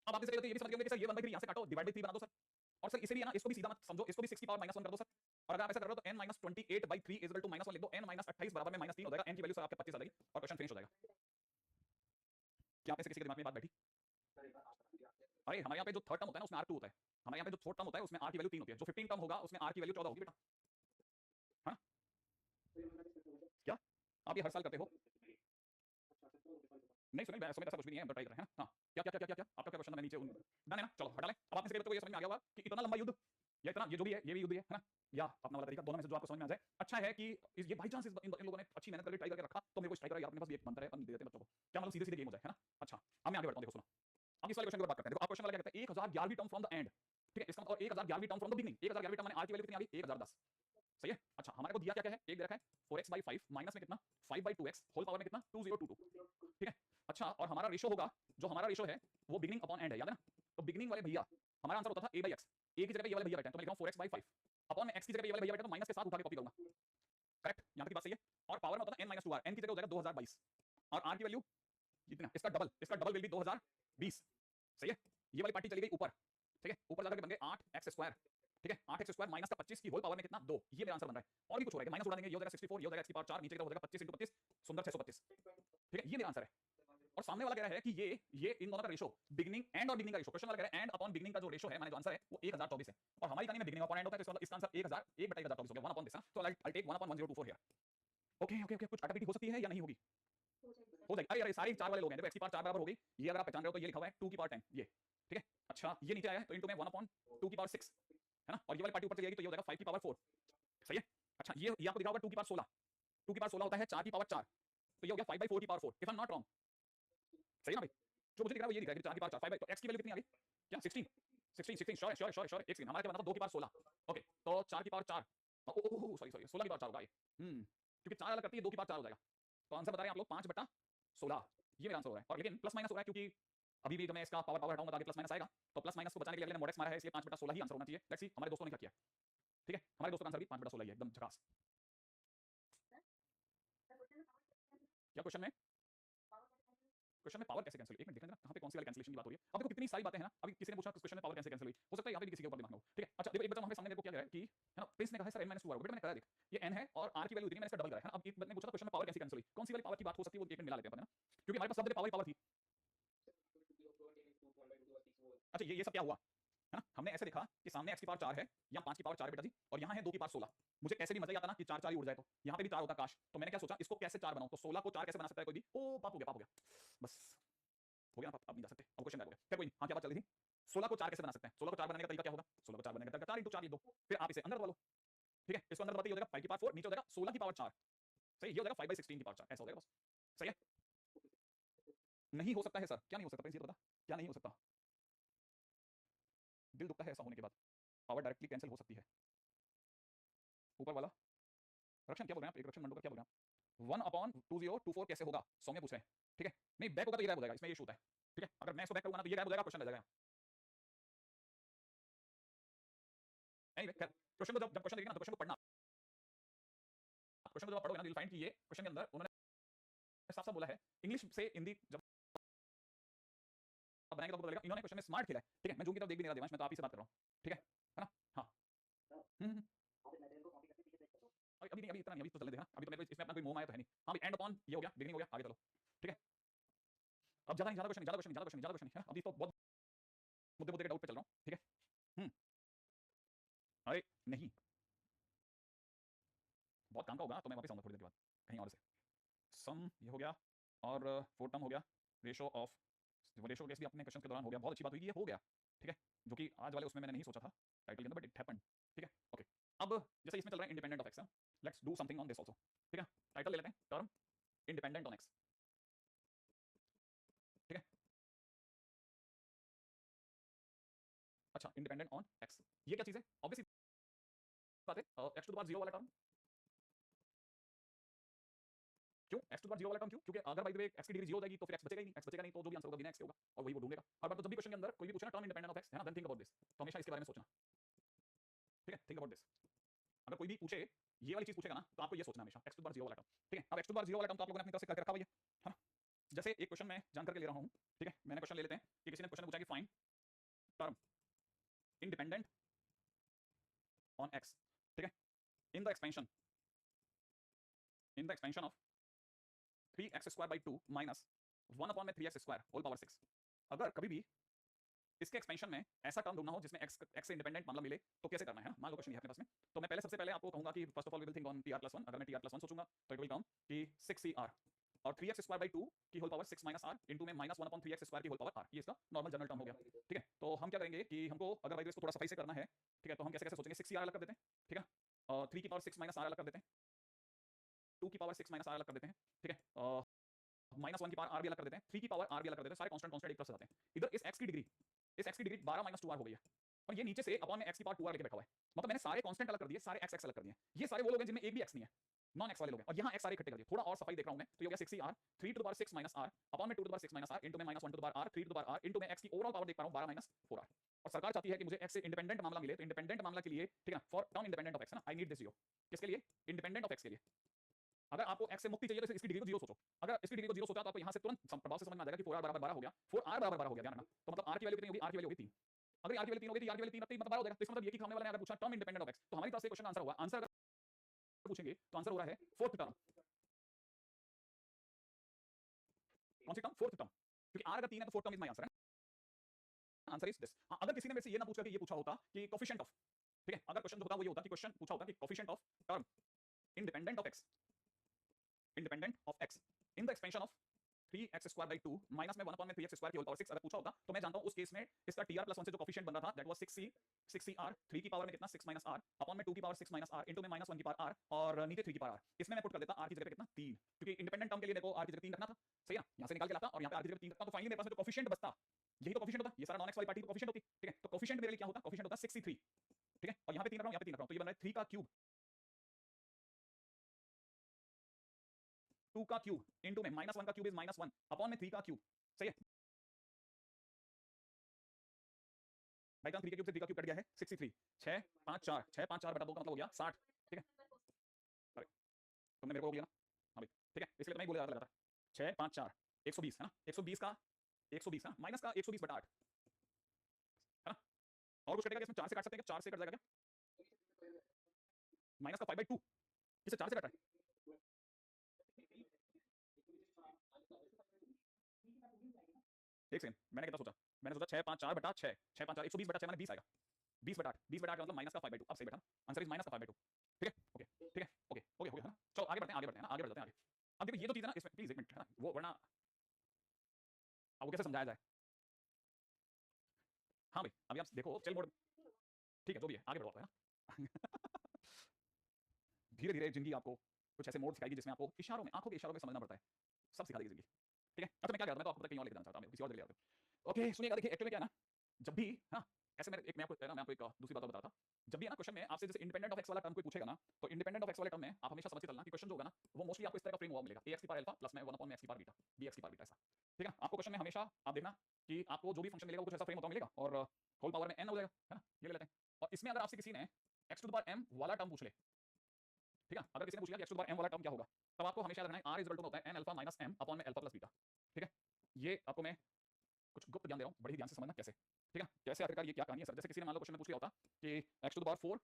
अब आपने से कई बार ये भी समझ गए होंगे कि सर ये 1/3 यहां से काटो, डिवाइड बाय 3 बना दो सर, और सर इसे भी है ना, इसको भी सीधा मत समझो, इसको भी 6 की पावर -1 कर दो सर, और अगर आप ऐसा कर रहे हो तो n - 28/3 इज इक्वल टू -1 लिख दो, n - 28 बराबर में -3 हो जाएगा, n की वैल्यू सर आपके 25 आ जाएगी और क्वेश्चन फिनिश हो जाएगा। क्या आप में से किसी के दिमाग में बात बैठी? अरे हमारे यहाँ पे जो थर्ड टर्म होता है ना उसमें r2 होता है, हमारे यहाँ पे जो फोर्थ टर्म होता है उसमें r की वैल्यू 3 होती है, जो 15 टर्म होगा उसमें r की वैल्यू 14 होगी बेटा, है ना? क्या आप ये हर साल करते हो? नहीं सुनील, मैं समय ऐसा कुछ भी नहीं है, हम ट्राई कर रहे हैं ना। हाँ, क्या क्या क्या क्या क्या आपका क्या क्वेश्चन था? मैं नीचे डन है ना, चलो हटा लें। अब आपने से तो ये समझ में आ गया होगा कि इतना लंबा युद्ध, या इतना ये जो भी है ये भी युद्ध ही है ना, या अपना वाला तरीका, दोनों में से जो आपको समझ में आ जाए। अच्छा है कि ये बाई चांस इन लोगों ने अच्छी मेहनत करके ट्राई करके रखा, तो मेरे को स्ट्राइक करा यार, अपने पास भी एक बनता है, अपन दे देते हैं बच्चों को, क्या मतलब सीधे सीधे गेम हो जाए, है ना? अच्छा, अब मैं आगे बढ़ता हूं, देखो सुनो, अब इस वाले क्वेश्चन की बात करते हैं। देखो आप क्वेश्चन वाला क्या कहता है, 1011वीं टर्म फ्रॉम द एंड, ठीक है, इसका मतलब 1011वीं टर्म फ्रॉम द बिगिनिंग, 1011वीं टर्म माने r की वैल्यू कितनी आ गई? 1010, सही है। अच्छा, हमारे को दिया क्या क्या है, एक दे रखा है 4x/5 माइनस में कितना 5/2x होल पावर में कितना 2022, ठीक है। अच्छा, और हमारा रेशो होगा, जो हमारा रेशो है वो बिगिनिंग अपॉन एंड है, याद है ना? तो बिगिनिंग वाले भैया हमारा आंसर होता था a/x, a की जगह पे ये वाले भैया बैठे हैं तो मैं लिख रहा हूं 4x/5 अपॉन में x की जगह पे ये वाले भैया बैठे हैं तो माइनस के साथ उठा के कॉपी करूंगा, करेक्ट? यहां तक की बात सही है। और पावर में होता था n - 2r, n की जगह हो जाएगा 2022, और r की वैल्यू कितना, इसका डबल विल बी 2020, सही है। ये वाली पार्टी चली गई ऊपर, ठीक है, ऊपर जाकर के बन गए 8x², ठीक है, 8x² माइनस का 25 की होल पावर में कितना 2, ये मेरा आंसर बन रहा है। और भी कुछ हो रहा है, माइनस उड़ा देंगे, ये हो जाएगा 64, ये हो जाएगा x की पावर 4, नीचे की तरफ हो जाएगा 25 × 25 सुंदर 632, ठीक है, ये मेरा आंसर है। और सामने वाला कह रहा है कि ये इन दोनों का रेशो बिगिनिंग एंड और बिगिनिंग का रेशो, क्वेश्चन वाला कह रहा है एंड अपॉन बिगिनिंग का जो रेशो है, माने जो आंसर है वो 1024 है, और हमारी कहानी में बिगिनिंग अपॉन एंड होता है, तो इसका मतलब इसका आंसर 1001/1024 हो गया, 1 अपॉन दिस, तो I take 1 upon 1024 here. Okay okay okay, कुछ अटपटी हो सकती है या नहीं होगी? हो जाएगी। अरे अरे सारी 4 वाले लोग हैं, देखो x की पावर 4 बराबर हो गई, ये अगर आप पहचान रहे हो तो ये लिखा हुआ है 2 की पावर 10, ये ठीक है। अच्छा, ये नीचे आया है तो इनटू में 1 अपॉन 2 की पावर 6, है ना, और ये वाली पार्टी ऊपर चली जाएगी तो ये हो जाएगा 5 की पावर 4, सही है। अच्छा, ये आपको दिखा होगा 2 की पावर 16, 2 की पावर 16 होता है 4 की पावर 4, तो ये हो गया 5/4 की power 4, if I am not wrong, सही है ना भाई? जो मुझे दिख रहा है वो ये दिख रहा है कि 4 की पावर 4, 5, तो x की वैल्यू कितनी आ गई? क्या 16, 16 16 श्योर श्योर श्योर श्योर, एक सेकंड, हमारा क्या बना था 2 की पावर 16, ओके, तो 4 की पावर 4, ओह सॉरी सॉरी 16 की पावर 4 होगा ये, क्योंकि 4 अलग करती है 2 की पावर 4 हो जाएगा, तो आंसर बता रहे हैं आप लोग 5/16, ये मेरा आंसर हो रहा है। और लेकिन प्लस माइनस हो रहा है क्योंकि अभी भी जब मैं इसका पावर पावर हटाऊंगा तो आगे प्लस माइनस आएगा, तो प्लस माइनस को बचाने के लिए अगले ने मोडेक्स मारा है, इसलिए 5/16 ही आंसर होना चाहिए। लेट्स सी हमारे दोस्तों ने क्या किया, ठीक है, हमारे दोस्तों का आंसर भी 5/16 ही है, एकदम झकास। क्या क्वेश्चन में पावर कैसे कैंसिल, एक मिनट देखना जरा कहां पे कौन सी वाली कैंसिलेशन की बात हो रही है। अब देखो कितनी सारी बातें हैं ना, अभी किसी ने पूछा क्वेश्चन में पावर कैसे कैंसिल हुई, हो सकता है यहाँ पे भी किसी के ऊपर दिमाग में हो, ठीक है। अच्छा देखो, एक बच्चा वहां पे सामने देखो क्या कह रहा है कि है ना, प्रिंस ने कहा है सर n - 2 बेटा मैंने कहा देख ये n है और r की वैल्यू इतनी, मैंने इसका डबल करा है ना। अब एक बच्चे ने पूछा क्वेश्चन में पावर कैसे कैंसिल हुई, कौन सी वाली पावर की बात हो सकती है, वो एक मिनट मिला लेते हैं अपन, है ना, क्योंकि हमारे पास शब्द पावर थी। अच्छा, ये सब क्या हुआ है ना, हमने ऐसे देखा कि सामने x की पावर 4 है या 5 की पावर 4 है बेटा जी, और यहाँ है 2 की पावर 16, मुझे कैसे भी मजा ही आता ना कि 4 4 ही उड़ जाए, तो यहाँ पे भी 4 होता काश, तो मैंने क्या सोचा इसको कैसे 4 बनाऊं, तो 16 को 4 कैसे बना सकता है कोई भी, ओ पाप हो गया पाप हो गया, बस हो गया ना, अब नहीं जा सकते, अब क्वेश्चन हो गया, क्या कोई नहीं, हाँ क्या बात चल रही थी, 16 को 4 कैसे बना सकते हैं, 16 को 4 बनाने का तरीका क्या होगा, 16 को 4 बनाने का तरीका 4 × 4 लिख दो, फिर आप इसे अंदर दबा लो, ठीक है, इसको अंदर दबाते ही हो जाएगा 5 की पावर 4, नीचे हो जाएगा 16 की पावर 4, सही, ये हो जाएगा 5/16 की पावर 4, ऐसा हो जाएगा बस, सही है। नहीं हो सकता है सर, क्या नहीं हो सकता, प्लीज बता क्या नहीं हो सकता, दिल दुखता है ऐसा होने के बाद, पावर डायरेक्टली कैंसिल हो सकती है। ऊपर वाला रक्षण क्या बोल रहे हैं आप, एक रक्षण मंडो का क्या बोल रहे हैं आप, 1/2024 कैसे होगा, सौम्य पूछ रहे हैं, ठीक है। नहीं बैक होगा तो ये गायब हो जाएगा, इसमें ये इशू होता है, ठीक है, अगर मैं इसको बैक करूंगा ना तो ये गायब हो जाएगा, क्वेश्चन रह जाएगा। एनीवे खैर, क्वेश्चन को जब क्वेश्चन देखना तो क्वेश्चन को पढ़ना, क्वेश्चन को जब आप पढ़ोगे ना, यू विल फाइंड कि ये क्वेश्चन के अंदर उन्होंने साफ साफ बोला है, इंग्लिश से हिंदी जब बनाएंगे तो आपको पता लगेगा इन्होंने क्वेश्चन में स्मार्ट खेला है, ठीक है। मैं जूम की तरफ देख भी नहीं रहा देवांश, मैं तो आप ही से बात कर रहा हूँ, ठीक है ना, हाँ। अभी नहीं, अभी इतना नहीं, अभी तो चलने दे ना, अभी तो मेरे को इसमें अपना कोई मोह माया तो है नहीं। हाँ भाई, एंड अपॉन ये हो गया, बिगिनिंग हो गया, आगे चलो। ठीक है, अब ज्यादा नहीं, ज्यादा क्वेश्चन नहीं, ज्यादा क्वेश्चन नहीं, ज्यादा क्वेश्चन नहीं, ज्यादा क्वेश्चन नहीं है, अभी तो बहुत मुद्दे मुद्दे के डाउट पे चल रहा हूँ। ठीक है, अरे नहीं, बहुत काम का होगा तो मैं वापस आऊंगा थोड़ी देर के बाद कहीं और से। सम ये हो गया, और फोर टर्म हो गया, रेशो ऑफ, रेशो केस भी अपने क्वेश्चन के दौरान हो गया, बहुत अच्छी बात हुई, ये हो गया। ठीक है, जो कि आज वाले उसमें मैंने नहीं सोचा था टाइटल के अंदर, बट इट हैपेंड। ठीक है, ओके। अब जैसे इसमें चल रहा है independent of x, let's do something on this also. ठीक है, टाइटल ले लेते हैं टर्म इंडिपेंडेंट ऑन एक्स। ठीक है, अच्छा, इंडिपेंडेंट ऑन एक्स, ये क्या चीज है? ऑब्वियसली बात है, एक्स टू द पावर 0 वाला टर्म। क्यों एक्स टू द पावर 0 वाला टर्म? क्यों? क्योंकि अगर बाय द वे एक्स की डिग्री 0 हो जाएगी तो फिर एक्स बचेगा ही नहीं, एक्स बचेगा नहीं तो जो भी आंसर होगा बिना एक्स के होगा, और वही वो ढूंढेगा। और बार तो जब भी क्वेश्चन के अंदर कोई भी पूछे ना टर्म इंडिपेंडेंट ऑफ एक्स, है ना, देन थिंक अबाउट दिस, तो हमेशा इसके बारे में सोचना। ठीक है, थिंक अबाउट दिस, अगर कोई भी पूछे ये वाली चीज पूछेगा ना, तो आपको ये सोचना हमेशा एक्स टू द पावर 0 वाला टर्म। ठीक है, अब एक्स टू द पावर 0 वाला टर्म तो आप लोगों ने अपनी तरफ से करके रखा हुआ है ना। जैसे एक क्वेश्चन मैं जान करके ले रहा हूं। ठीक है, मैंने क्वेश्चन ले लेते हैं कि किसी ने क्वेश्चन पूछा कि फाइंड टर्म इंडिपेंडेंट ऑन एक्स। ठीक है, in the expansion, in the expansion of 3x² / 2 minus 1/3x² whole power 6। अगर कभी भी इसके एक्सपेंशन में ऐसा टर्म ढूंढना हो जिसमें x से इंडिपेंडेंट मामला मिले, तो कैसे करना है ना। मान लो क्वेश्चन है अपने पास में, तो मैं पहले सबसे पहले आपको कहूंगा कि first of all we will think on tr+1। अगर मैं tr+1 सोचूंगा तो इट विल कम कि 6cr और 3x² / 2 की होल पावर 6 - r इंटू में -1/3x² की होल पावर r, ये इसका नॉर्मल जनरल टर्म हो गया। ठीक है, तो हम क्या करेंगे कि हमको अगर भाई इसको थोड़ा सफाई से करना है, ठीक है, तो हम कैसे कैसे सोचेंगे, 6cr अलग कर देते हैं। ठीक है, और 3 की पावर 6 - r अलग कर देते हैं, 2 की पावर 6 - r अलग कर देते हैं। ठीक है, -1 की पावर r भी अलग कर देते हैं, 3 की पावर r भी अलग कर देते हैं, सारे कांस्टेंट कांस्टेंट एक तरफ से जाते हैं। इधर इस x की डिग्री, इस x की डिग्री 12 - 2r हो गई है, और ये नीचे से अपॉन में x की पावर 2r लेके बैठा हुआ है। मतलब मैंने सारे कांस्टेंट अलग कर दिए, सारे x अलग कर दिए। ये सारे वो लोग हैं जिनमें एक भी x नहीं है, नॉन x वाले लोग हैं, और यहाँ x सारे इकट्ठे कर दिए। थोड़ा और सफाई देख रहा हूं मैं, तो ये हो गया 6cr 3 to the power 6 - r upon में 2 to the power 6 - r into में -1 to the power r 3 to the power r into में x की ओवरऑल पावर देख पा रहा हूं 12 - 4r। और सरकार चाहती है कि मुझे x से इंडिपेंडेंट मामला मिले, तो इंडिपेंडेंट मामला के लिए, ठीक है ना, for term independent of x, है ना, आई नीड दिस 0। किसके लिए? इंडिपेंडेंट ऑफ x के लिए। अगर आपको x से मुक्ति चाहिए तो इसकी डिग्री को 0 सोचो। अगर इसकी डिग्री को 0 सोचा तो आपको यहाँ से तुरंत प्रभाव से समझ में आ जाएगा कि 4r बराबर 12 हो गया, 4r बराबर 12 हो गया, ध्यान रखना। तो मतलब r की वैल्यू कितनी होगी? r की वैल्यू होगी 3। अगर r की वैल्यू 3 होगी तो r की वैल्यू 3 मतलब 12 हो जाएगा। तो इसका मतलब ये कि हमने वाले ने अगर पूछा टर्म इंडिपेंडेंट ऑफ x, तो हमारी तरफ से क्वेश्चन आंसर हुआ। आंसर अगर पूछेंगे तो आंसर हो रहा है फोर्थ टर्म। कौन सी टर्म? फोर्थ टर्म, क्योंकि r अगर 3 है तो fourth term is my answer, है। Answer is this. अगर किसी ने मेरे से ये ना पूछ करके ये पूछा होता कि कोफिशिएंट ऑफ, ठीक है, अगर क्वेश्चन जो होता वो ये होता कि क्वेश्चन पूछा होता कि coefficient of term independent of x, independent of x in the expansion of 3x² / 2 minus में 1/3x² की होल पावर 6 अगर पूछा होता, तो मैं जानता हूं उस केस में इसका tr+1 से जो कोफिशिएंट बन रहा था दैट वाज 6cr 3 की पावर में कितना 6 - r अपॉन में 2 की पावर 6 - r इंटू में -1 की पावर r और नीचे 3 की पावर r। इसमें मैं पुट कर देता r की जगह पे कितना 3, क्योंकि इंडिपेंडेंट टर्म के लिए देखो r की जगह 3 रखना था, सही है ना। यहां से निकाल के लाता और यहां पे r की जगह 3 रखता, तो फाइनली मेरे पास में जो कोफिशिएंट बचता, यही तो कोफिशिएंट होता। ये सारा नॉन एक्स वाली पार्टी तो कोफिशिएंट होती, ठीक है। तो कोफिशिएंट मेरे लिए क्या होता? कोफिशिएंट होता 63, ठीक है, और यहां पे 3 रख रहा हूं, यहां पे 3 रख रहा हूं, तो ये बन रहा है 3 का क्यूब, 2 का क्यूब इंटू में -1 का क्यूब इज -1 अपॉन में 3 का क्यूब, सही है। बाई चांस 3 के क्यूब से 3 का क्यूब कट गया है 63, 6 5 4 6 5 4 बटा 2 का मतलब हो गया 60, ठीक है। अरे तुमने मेरे को रोक लिया ना, हाँ भाई, ठीक है, इसलिए तो मैं ही बोले ज्यादा लगातार। 6 5 4 120 है ना, 120 का 120 है ना, माइनस का 120 बटा 8 है ना। और कुछ कटेगा क्या इसमें? 4 से काट सकते हैं क्या? 4 से कट जाएगा क्या? माइनस का 5/2 किसे 4 से कट रहा है? एक सेकंड, मैंने कितना सोचा? मैंने सोचा 6 5 4 बटा 6 6 5 4 120 बटा 6 माने 20 आएगा, 20 बटा 8 20 बटा 8 का मतलब माइनस का 5/2। अब सही बैठा, आंसर इज माइनस का 5/2, ठीक है। ओके ठीक है, ओके ओके हो गया है ना। चलो आगे बढ़ते हैं, आगे बढ़ते हैं ना, आगे बढ़ जाते हैं आगे। अब देखो ये तो चीज है ना इसमें, प्लीज एक मिनट है ना, वो वरना अब वो कैसे समझाया जाए। हाँ भाई अभी आप देखो चल मोड, ठीक है जो भी है आगे बढ़ो है ना। धीरे धीरे जिंदगी आपको कुछ ऐसे मोड सिखाएगी जिसमें आपको इशारों में, आंखों के इशारों में समझना पड़ता है, सब सिखा देगी जिंदगी, ठीक है। अच्छा मैं क्या कहता मैं तो आपको कहीं और लेके जाना चाहता हूं, किसी और जगह ले जाते हो। ओके सुनिएगा, देखिए एक्चुअली क्या है ना, जब भी हाँ ऐसे मैं एक मैं आपको एक दूसरी बात और बता रहा था। जब भी है ना क्वेश्चन में आपसे जैसे इंडिपेंडेंट ऑफ एक्स वाला टर्म कोई पूछेगा ना, तो इंडिपेंडेंट ऑफ एक्स वाले टर्म में आप हमेशा समझ के चलना कि क्वेश्चन जो होगा ना वो मोस्टली आपको इस तरह का फ्रेम हुआ मिलेगा, ax की पावर अल्फा प्लस में 1 अपॉन x की पावर बीटा bx की पावर बीटा, ऐसा, ठीक है। आपको क्वेश्चन में हमेशा आप देखना कि आपको जो भी फंक्शन मिलेगा वो कुछ ऐसा फ्रेम होता मिलेगा और होल पावर में n हो जाएगा, है ना, ये ले लेते हैं। और इसमें अगर आपसे किसी ने x to the power m वाला टर्म पूछ ले, ठीक है, अगर किसी ने पूछ लिया कि x to the power m वाला टर्म क्या होगा, तब आपको हमेशा रखना है r इज इक्वल टू होता है n alpha minus m upon में अल्फा प्लस बीटा, ठीक है। ये आपको मैं कुछ गुप्त ज्ञान दे रहा हूं, बड़े ध्यान से समझना कैसे, ठीक है। जैसे आखिरकार ये क्या कहानी है सर, जैसे किसी ने मान लो क्वेश्चन में पूछ लिया होता कि x to the power 4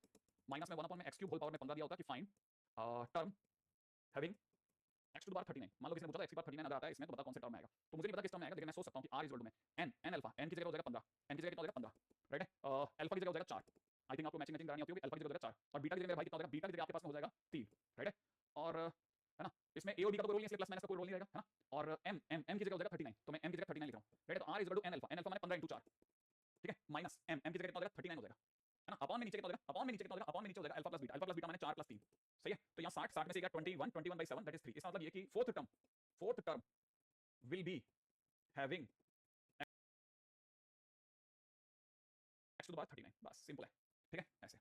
minus में 1 अपॉन में x क्यूब होल पावर में 15 दिया होता कि find term having x to the power 39। मान लो किसी ने पूछा था x की पावर 39 अगर आता है इसमें तो बता कौन से टर्म में आएगा, तो मुझे नहीं पता किस टर्म में आएगा, लेकिन मैं सोच सकता हूं कि r इज इक्वल टू में n अल्फा, n की जगह हो जाएगा 15, n की जगह कितना हो जाएगा 15, राइट है। अल्फा की जगह हो जाएगा 4, आई थिंक आपको मैचिंग मैचिंग करानी होती होगी, अल्फा की जगह हो जाएगा 4 और बीटा की जगह मेरे भाई कितना हो जाएगा, बीटा की जगह आपके पास में हो जाएगा 3, राइट है। और है ना, इसमें a और b का कोई रोल नहीं है, इसलिए प्लस माइनस का कोई रोल नहीं रहेगा, है ना। और m की जगह हो जाएगा 39, तो मैं m की जगह 39 लिख रहा हूं, राइट है। तो r is equal to n alpha, n alpha माने 15 * 4, ठीक है, माइनस m की जगह कितना हो जाएगा 39 हो जाएगा, है ना। अपॉन में नीचे कितना हो जाएगा, अपॉन में नीचे कितना हो जाएगा, अपॉन में नीचे हो जाएगा अल्फा प्लस बीटा माने 4 + 3, सही है। तो यहां 60 60 में से 21 21/7 दैट इज 3। इसका मतलब ये कि fourth term will be having x to the power 39, बस सिंपल है, ठीक है। ऐसे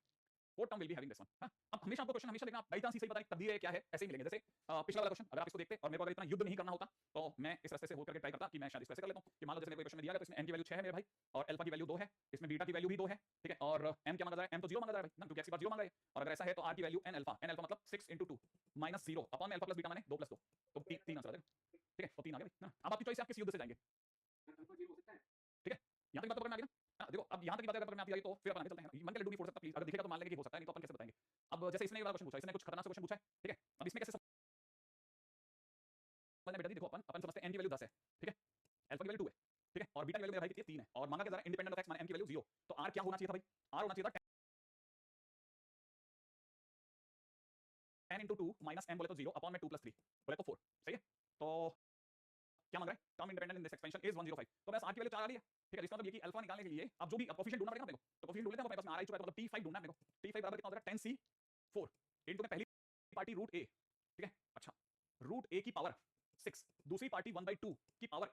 fourth term will be having this one। हाँ, अब हमेशा आपको क्वेश्चन हमेशा देखना, आप बाई चांस ही सही पता नहीं तकदीर है क्या है, ऐसे ही मिलेंगे। जैसे पिछला वाला क्वेश्चन अगर आप इसको देखते और मेरे को अगर इतना युद्ध नहीं करना होता तो मैं इस रास्ते से होकर के ट्राई करता कि मैं शायद इस वैसे कर लेता हूं कि मान लो जैसे मेरे को क्वेश्चन में दिया गया तो इसमें n की वैल्यू 6 है मेरे भाई, और अल्फा की वैल्यू 2 है, इसमें बीटा की वैल्यू भी 2 है, ठीक है। और m क्या मांगा जा रहा है, m तो 0 मांगा जा रहा है भाई ना, क्योंकि x की बात 0 मांगा है। और अगर ऐसा है तो r की वैल्यू n अल्फा मतलब 6 * 2 - 0 अपॉन में अल्फा प्लस बीटा माने 2 + 2, तो 3 आंसर आ जाएगा, ठीक है। तो 3 आ गया भाई ना। अब आपकी चॉइस है आप किस युद्ध से जाएंगे, ठीक है। यहां तक बात पकड़ में आ गई ना। देखो अब यहां तक की बात अगर पकड़ में आती है तो फिर अपन आगे चलते हैं। मन के लड्डू नहीं फोड़ सकता प्लीज, अगर दिखेगा तो मान लेंगे कि हो सकता है, नहीं तो अपन कैसे बताएंगे। अब जैसे इसने ये वाला क्वेश्चन पूछा, इसने कुछ खतरनाक सा क्वेश्चन पूछा है, ठीक है। अब इसमें कैसे समझना बेटा जी, देखो अपन समझते हैं n की वैल्यू 10 है, ठीक है, अल्फा की वैल्यू 2 है, ठीक है, और बीटा की वैल्यू मेरे भाई कितनी है 3 है, और मांगा क्या जा रहा है इंडिपेंडेंट ऑफ x माने m की वैल्यू 0। तो r क्या होना चाहिए था भाई, r होना चाहिए था 10 * 2 - m बोले तो 0 अपॉन में 2 + 3 बोले तो 4, सही है। तो क्या मांग रहा है, term independent in this expansion is 105। तो बस r की वैल्यू 4 आ रही है, ठीक है। इसका मतलब ये कि अल्फा निकालने के लिए अब जो भी कोएफिशिएंट ढूंढना पड़ेगा अपने को, तो कोएफिशिएंट ढूंढ लेते हैं। अपने पास में r आ चुका है, तो मतलब t5 ढूंढना है अपने को। t5 बराबर कितना हो जाएगा 10c4 इनटू में पहली पार्टी √a, ठीक है। अच्छा, √a की पावर 6, दूसरी पार्टी 1/2 की पावर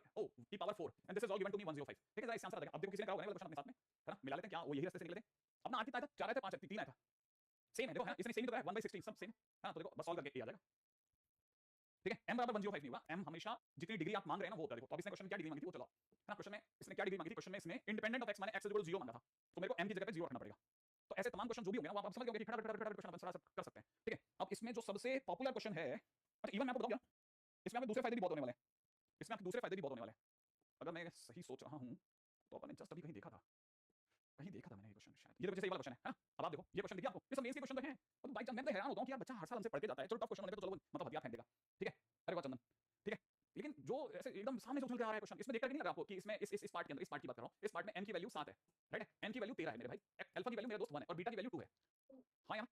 की power 4 and this is all given to me 105, ठीक है। जरा इसका आंसर आ जाएगा। अब देखो किसी ने कहा होगा ना क्वेश्चन अपने साथ में, है ना, मिला लेते हैं क्या वो यही रास्ते से निकले थे। अपना r कितना आया था, 4 आया था, 5 आया था, 3 आया था, सेम है देखो, है ना, इसने सेम ही तो है 1/16 सब सेम, है ना। तो देखो बस सॉल्व करके a आ जाएगा, ठीक है। m बराबर 105 नहीं हुआ, m हमेशा जितनी डिग्री आप मांग रहे हैं ना वो होता है। देखो तो अब इसने क्वेश्चन में क्या डिग्री मांगी थी वो चलो, है ना। क्वेश्चन में इसने क्या डिग्री मांगी थी, क्वेश्चन में इसने इंडिपेंडेंट ऑफ x माने x इक्वल टू 0 मांगा था, तो मेरे को m की जगह पे 0 रखना पड़ेगा। तो ऐसे तमाम क्वेश्चन जो भी होंगे ना वो आप समझ गए कि खड़ा क्वेश्चन अपन सारा कर सकते हैं, ठीक है। अब इसमें जो सबसे पॉपुलर क्वेश्चन है, अच्छा इवन मैं आपको बताऊं क्या, इसमें आपके दूसरे फायदे भी बहुत होने वाले हैं, इसमें आपके दूसरे फायदे भी बहुत होने वाले हैं। अगर मैं सही सोच रहा हूं तो अपन ने जस्ट अभी कहीं देखा था मैंने ये क्वेश्चन शायद, ये तो जैसे ये वाला क्वेश्चन है ना। अब आप देखो ये क्वेश्चन देखिए आपको, ये सब मेंस के क्वेश्चन तो हैं, तो बाई चांस मैं तो हैरान होता हूं कि यार बच्चा हर साल हमसे पढ़ के जाता है, चलो टफ क्वेश्चन होने पे तो चलो मतलब हथियार फेंक देगा, ठीक है, अरे वाह चंदन, ठीक है। लेकिन जो ऐसे एकदम सामने से उछल के आ रहा है क्वेश्चन, इसमें देखकर नहीं लग रहा आपको कि इसमें इस पार्ट के अंदर, इस पार्ट की बात कर रहा हूं, इस पार्ट में n की वैल्यू 7 है, राइट है, n की वैल्यू 13 है मेरे भाई, अल्फा की वैल्यू मेरे दोस्त 1 है और बीटा की वैल्यू 2 है। हां यार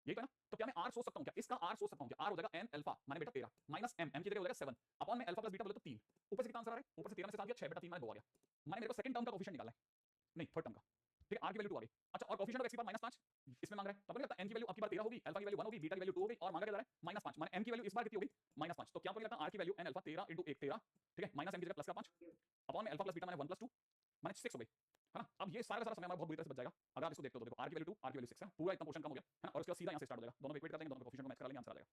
यही तो है ना। तो क्या मैं r सोच सकता हूं, क्या इसका r सोच सकता हूं, क्या r हो जाएगा n अल्फा माने बेटा 13 माइनस m की जगह हो जाएगा 7 अपॉन में अल्फा प्लस बीटा बोले तो 3, ऊपर से कितना आंसर आ रहा है, ऊपर से 13 में से 7 गया 6 बेटा 3 माने 2 आ गया, माने मेरे को सेकंड टर्म का कोएफिशिएंट निकालना है, नहीं थर्ड टर्म का, ठीक है। r की वैल्यू 2 आ गई। अच्छा, और कोएफिशिएंट ऑफ x की पावर -5 इसमें मांग रहा है, तब नहीं लगता n की वैल्यू आपकी बार 13 होगी, अल्फा की वैल्यू 1 होगी, बीटा की वैल्यू 2 होगी, और मांगा क्या जा रहा है -5 माने m की वैल्यू इस बार कितनी होगी -5। तो क्या पता लगता r की वैल्यू n अल्फा 13 * 1 13, ठीक है, माइनस m की जगह प्लस का 5 अपॉन में अल्फा प्लस बीटा माने 1 + 2 माने 6 हो गई, है ना। अब ये सारा का सारा समय हमारा बहुत बुरी तरह से बच जाएगा अगर आप इसको देखते हो। तो देखो r की वैल्यू 2 r की वैल्यू 6 है, पूरा इतना पोर्शन कम हो गया, है ना। और उसके बाद सीधा यहां से स्टार्ट हो जाएगा, दोनों को इक्वेट कर देंगे, दोनों को कोएफिशिएंट को मैच करा लेंगे, आंसर आ जाएगा,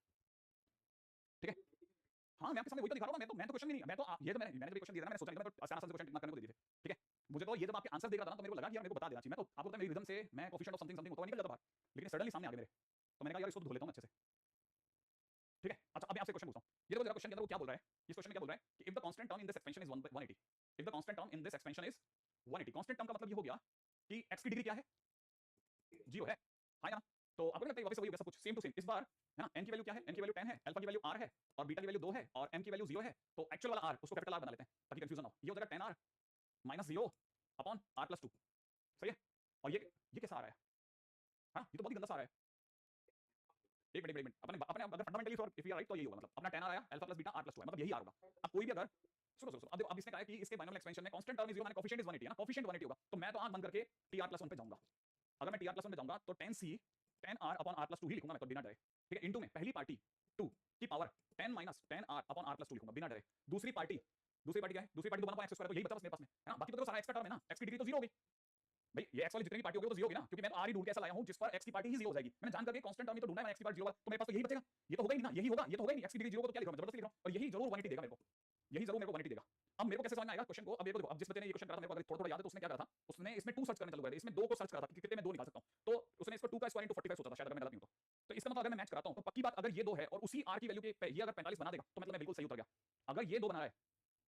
ठीक है। हाँ मैं आपके सामने वही तो दिखा रहा हूं, मैं तो क्वेश्चन भी नहीं, मैं तो ये तो मैंने जब क्वेश्चन दिया था मैंने सोचा मैं तो आसान आसान से क्वेश्चन ना करने को दे दिए थे, ठीक है। मुझे तो ये जब आपके आंसर देख रहा था ना तो मेरे को लगा कि यार मेरे को बता देना चाहिए, मैं तो आपको पता है मेरी रिदम से मैं कोएफिशिएंट ऑफ समथिंग समथिंग होता हुआ निकल जाता बाहर, लेकिन सडनली सामने आ गया मेरे, तो मैंने कहा यार इसको धो लेता हूं अच्छे से, ठीक है। अच्छा अब मैं आपसे क्वेश्चन पूछता हूं, ये देखो जरा क्वेश्चन के अंदर वो क्या बोल रहा है, इस क्वेश्चन में क्या बोल रहा है कि if the constant term in this expansion is 180, if the constant term in this expansion is 180, constant term का मतलब ये हो गया कि x की डिग्री क्या है 0 है, हाँ या ना। तो आपको नहीं लगता है वापस वही होगा सब कुछ सेम टू सेम इस बार, है ना। n की वैल्यू क्या है, n की वैल्यू 10 है, अल्फा की वैल्यू r है और बीटा की वैल्यू 2 है और m की वैल्यू 0 है, तो एक्चुअल वाला r उसको कैपिटल r बना लेते हैं ताकि कंफ्यूजन ना हो। ये हो जाएगा 10r - 0 अपॉन r + 2, सही है। और ये कैसा आ रहा है, हाँ ये तो बहुत ही गंदा सा आ रहा है। एक मिनट अपने अपने अगर फंडामेंटली और इफ यू आर राइट तो यही होगा, मतलब अपना 10r आया, अल्फा प्लस बीटा r + 2 है, मतलब यही आ होगा। अब कोई भी अगर सुनो अब देखो, अब इसने कहा है कि इसके बाइनोमियल एक्सपेंशन में कांस्टेंट टर्म इज 0 माने कोएफिशिएंट इज 180 है ना, कोएफिशिएंट 180 होगा, तो मैं तो आंख बंद करके tr + 1 पे जाऊंगा। अगर मैं tr + 1 पे जाऊंगा तो 10c 10r अपॉन r + 2 ही लिखूंगा मैं तो बिना डरे, ठीक है। इनटू में पहली पार्टी 2 की पावर 10 - 10r अपॉन r + 2 लिखूंगा बिना डरे। दूसरी पार्टी क्या है, दूसरी पार्टी तो 1 अपॉन x स्क्वायर, तो यही बचा बस मेरे पास में, है ना। बाकी तो देखो सारा x का टर्म है ना, x की डिग्री तो 0 हो गई भाई, ये x वाली जितनी भी पार्टी होगी वो तो 0 होगी ना, क्योंकि मैं तो r ही ढूंढ के ऐसा लाया हूं जिस पर x की पार्टी ही 0 हो जाएगी। मैंने जान करके कांस्टेंट टर्म ही तो ढूंढा है, मैंने x की पार्टी 0 तो मेरे पास तो यही बचेगा, ये तो होगा ही नहीं ना, यही होगा, ये तो होगा ही नहीं, x की डिग्री 0 को तो क्या लिख रहा हूं, जबरदस्ती लिख रहा हूं, और यही जरूर 180 देगा मेरे को, यही जरूर मेरे को 180 देगा। अब मेरे को कैसे समझ में आएगा क्वेश्चन को, अब देखो अब जिस बच्चे ने ये क्वेश्चन करा था मेरे को अगर थोड़ा थोड़ा याद है तो उसने क्या करा था, उसने इसमें 2 सर्च करने चालू कर दिया, इसमें 2 को सर्च करा था कि कितने में 2 निकाल सकता हूं, तो उसने इसको 2 का स्क्वायर इनटू 45 सोचा था शायद, अगर मैं गलत नहीं हूं तो इसका मतलब अगर मैं मैच कराता हूं तो पक्की बात अगर ये 2 है और उसी r की वैल्यू के ये अगर 45 बना देगा तो मतलब मैं बिल्कुल सही उतर गया। अगर ये 2 बना रहा है,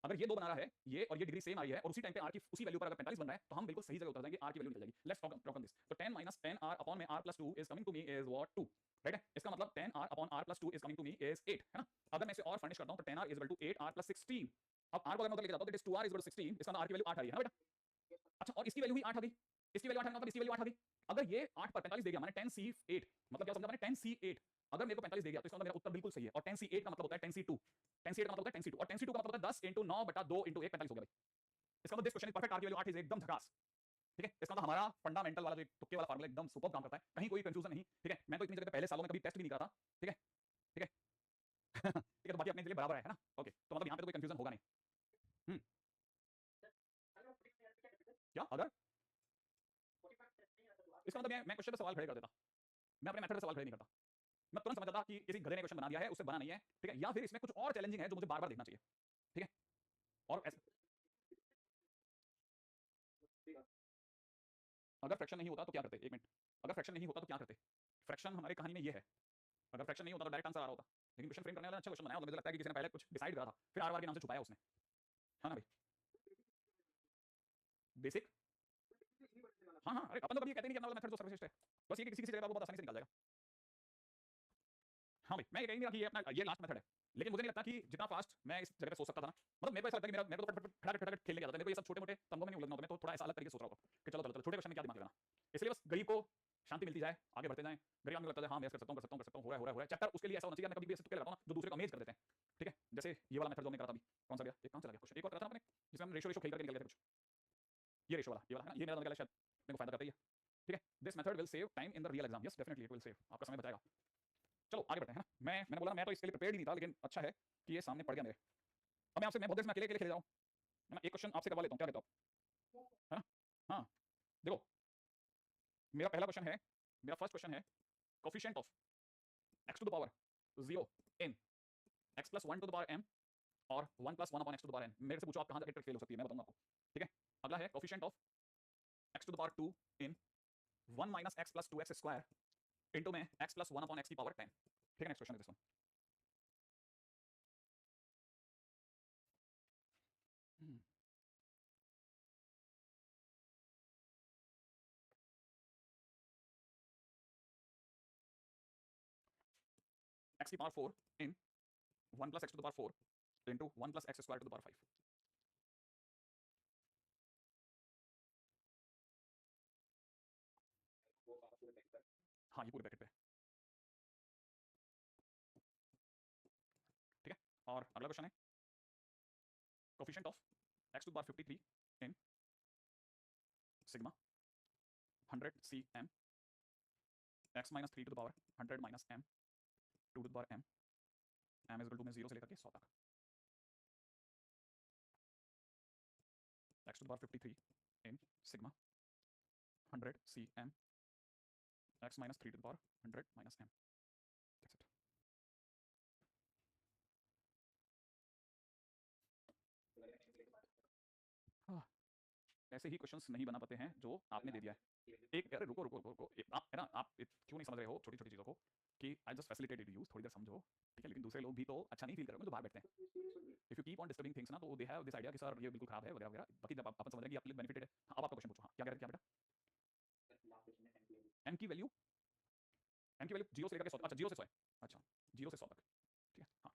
अगर ये 2 बना रहा है, ये और ये डिग्री सेम आई है और उसी टाइम पे r की उसी वैल्यू पर अगर 45 बन रहा है तो हम बिल्कुल सही जगह उतर जाएंगे, r की वैल्यू निकल जाएगी। Let's talk on this. तो 10 - 10r अपॉन में r + 2 is coming to me is what 2, right है। इसका मतलब 10r upon r plus 2 is coming to me is 8, है ना। अगर मैं इसे और फर्निश करता हूं तो 10r is equal to 8r plus 16। अब r को अगर मैं उधर लेके जाता हूं तो it is 2r is equal to 16, इसका मतलब r की वैल्यू 8 आ रही है ना बेटा। अच्छा, और इसकी वैल्यू भी 8 आ गई, इसकी वैल्यू 8 मतलब इसकी वैल्यू 8 आ गई। अगर ये 8 पर 45 दे गया, माने 10c8, मतलब क्या समझा मैंने, 10c8 अगर मेरे को 45 दे गया तो इसका मतलब मेरा उत्तर बिल्कुल सही है। और 10c8 का मतलब होता है 10c2, 10c8 का मतलब होता है 10c2, और 10c2 का मतलब होता है 10 × 9 बटा 2 × 1 45 हो गया भाई। इसका मतलब this question is perfect, r की वैल्यू 8 इज एकदम झकास। ठीक है, इसका मतलब हमारा फंडामेंटल वाला जो तुक्के वाला फार्मूला एकदम सुपर काम करता है, कहीं कोई कंफ्यूजन नहीं। ठीक है, मैं तो इतनी जगह पहले सालों में कभी टेस्ट भी नहीं करा था। ठीक है, ठीक है ठीक है, तो बाकी अपने लिए बराबर है ना। ओके, तो मतलब यहाँ पे तो कोई कंफ्यूजन होगा नहीं। क्या अगर इसका मतलब मैं क्वेश्चन पे सवाल खड़े कर देता, मैं अपने मेथड पे सवाल खड़े नहीं करता, मैं तुरंत समझ जाता कि किसी गधे ने क्वेश्चन बना दिया है, उससे बना नहीं है। ठीक है, या फिर इसमें कुछ और चैलेंजिंग है जो मुझे बार बार देखना चाहिए। ठीक है, और ऐसे अगर फ्रैक्शन नहीं होता तो क्या करते, एक मिनट, अगर फ्रैक्शन नहीं होता तो क्या करते। फ्रैक्शन हमारी कहानी में ये है, अगर फ्रैक्शन नहीं होता तो डायरेक्ट आंसर आ रहा होता। लेकिन क्वेश्चन फ्रेम करने वाला अच्छा क्वेश्चन बनाया, मुझे लगता है कि किसी ने पहले कुछ डिसाइड करा था, फिर आर के नाम से छुपाया उसने, है ना भाई। बेसिक, हाँ हाँ, अरे अपन तो कभी कहते नहीं कि अपना वाला मेथड जो सर्वश्रेष्ठ है, बस ये कि किसी किसी जगह बहुत आसानी से निकल जाएगा। हाँ भाई, मैं ये कह नहीं रहा कि ये अपना ये लास्ट मेथड है, लेकिन मुझे नहीं लगता कि जितना फास्ट मैं इस जगह पे सोच सकता था ना, मतलब मेरे को ऐसा लगता है कि मेरे को तो फटाफट खटाखट खेलने के आता था, मेरे को ये सब छोटे मोटे तंबों में नहीं उलझना होता, मैं तो थोड़ा ऐसा अलग तरीके से सोच रहा होता कि चलो चलो चलो छोटे क्वेश्चन में क्या दिमाग लगाना। इसलिए बस गरीब को शांति मिलती जाए, आगे बढ़ते जाएं। गरीब आदमी को लगता है हाँ मैं कर सकता हूँ कर सकता हूँ कर सकता हूँ, हो रहा है चैप्टर, उसके लिए ऐसा होना चाहिए। मैं कभी भी ऐसे तुक्के लगाता हूँ ना जो दूसरे को अमेज कर देते हैं। ठीक है, जैसे ये वाला मेथड जो हमने करा था अभी, कौन सा गया, ये कहाँ चला गया क्वेश्चन, एक और करा था आपने जिसमें हम रेशो रेशो खेल करके निकल गए थे कुछ, ये रेशो वाला, ये वाला है ना, ये मेरा निकला शायद मेरे को फायदा करता ही है। ठीक है, this method will save time in the real exam, yes definitely it will save, आपका समय बचाएगा। चलो आगे बढ़ते हैं ना, मैंने बोला मैं तो इसके लिए प्रिपेयर्ड ही नहीं था, लेकिन अच्छा है कि ये सामने पड़ गया मेरे। अब मैं आपसे, मैं बहुत देर से अकेले अकेले खेल रहा हूँ, मैं एक क्वेश्चन आपसे करवा लेता हूँ, क्या कहते हो आप, है ना। हाँ देखो, मेरा पहला क्वेश्चन है, मेरा फर्स्ट क्वेश्चन है, coefficient of x to the power 0 in x plus 1 to the power m और 1 plus 1 upon x to the power n। मेरे से पूछो आप कहाँ जाकर ट्रिक फेल हो सकती है, मैं बताऊंगा आपको। ठीक है, अगला है coefficient of x to the power 2 in 1 minus x plus 2x square into में x प्लस 1 अपॉन x की पावर 10। ठीक है, next question is this one. x की power 4 in 1 plus x to the power 4 into 1 plus x square to the power 5। हाँ ये पूरे ब्रैकेट पे है। ठीक है, और अगला क्वेश्चन है coefficient of x to the power 53 in sigma 100 cm x minus 3 to the power 100 minus m 2 to the power m m is equal to में 0 से लेकर के 100 तक। x to the power 53 in sigma 100 cm x minus 3 to the power 100 minus m। That's it. हाँ, ऐसे ही क्वेश्चंस नहीं बना पाते हैं जो आपने दे दिया है। एक, अरे रुको रुको रुको रुको, आप है ना, आप क्यों नहीं समझ रहे हो छोटी छोटी चीज़ों को, कि आई जस्ट फैसिलिटेटेड यूज, थोड़ी देर समझो। ठीक है, लेकिन दूसरे लोग भी तो अच्छा नहीं फील करेंगे जो बाहर बैठते हैं। If you keep on disturbing things ना, तो दे हैव दिस आइडिया कि सर ये बिल्कुल खराब है वगैरह वगैरह। बाकी जब आप अपन समझ रहे हैं कि आपके लिए बेनिफिटेड है। हाँ, अब आपका क्वेश्चन पूछो, हाँ क्या कह रहे थे, क्या बेटा, एन की वैल्यू, एन की वैल्यू 0 से लेकर के 100, अच्छा 0 से 100 है, अच्छा 0 से 100 तक। ठीक है, हाँ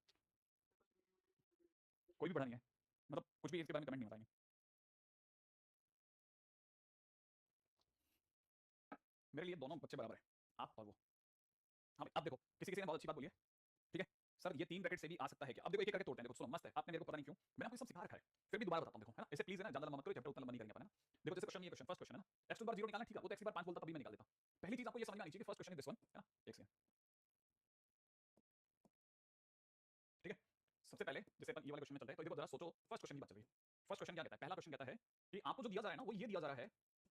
कोई भी बढ़ा नहीं है, मतलब कुछ भी इसके बारे में कमेंट नहीं बताएंगे। मेरे लिए दोनों बच्चे बराबर है, आप और वो। हाँ भाई, अब देखो किसी किसी ने बहुत अच्छी बात बोली है। ठीक है सर, ये 3 ब्रैकेट से भी आ सकता है क्या, अब देखो एक एक करके तोड़ते हैं। देखो सुनो, मस्त है, आपने मेरे को पता नहीं क्यों, मैंने आपको सब सिखा रखा है, फिर भी दोबारा बताता हूँ। देखो है ना, इसे प्लीज है ना ज्यादा लंबा मत करो, चैप्टर उतना लंबा नहीं करेंगे अपन, है ना। देखो जैसे क्वेश्चन, ये क्वेश्चन फर्स्ट क्वेश्चन है ना, x टू द पावर 0 निकालना, ठीक है, वो तो x की पावर 5 बोलता तभी मैं निकाल देता। पहली चीज आपको ये समझ में आनी चाहिए कि first question is this one, है ना, एक सेकंड। ठीक है, सबसे पहले जैसे अपन ये वाले क्वेश्चन में चलते हैं, तो देखो जरा सोचो फर्स्ट क्वेश्चन की बात चल रही है। फर्स्ट क्वेश्चन क्या कहता है, पहला क्वेश्चन कहता है कि आपको जो दिया जा रहा है ना, वो ये दिया जा रहा है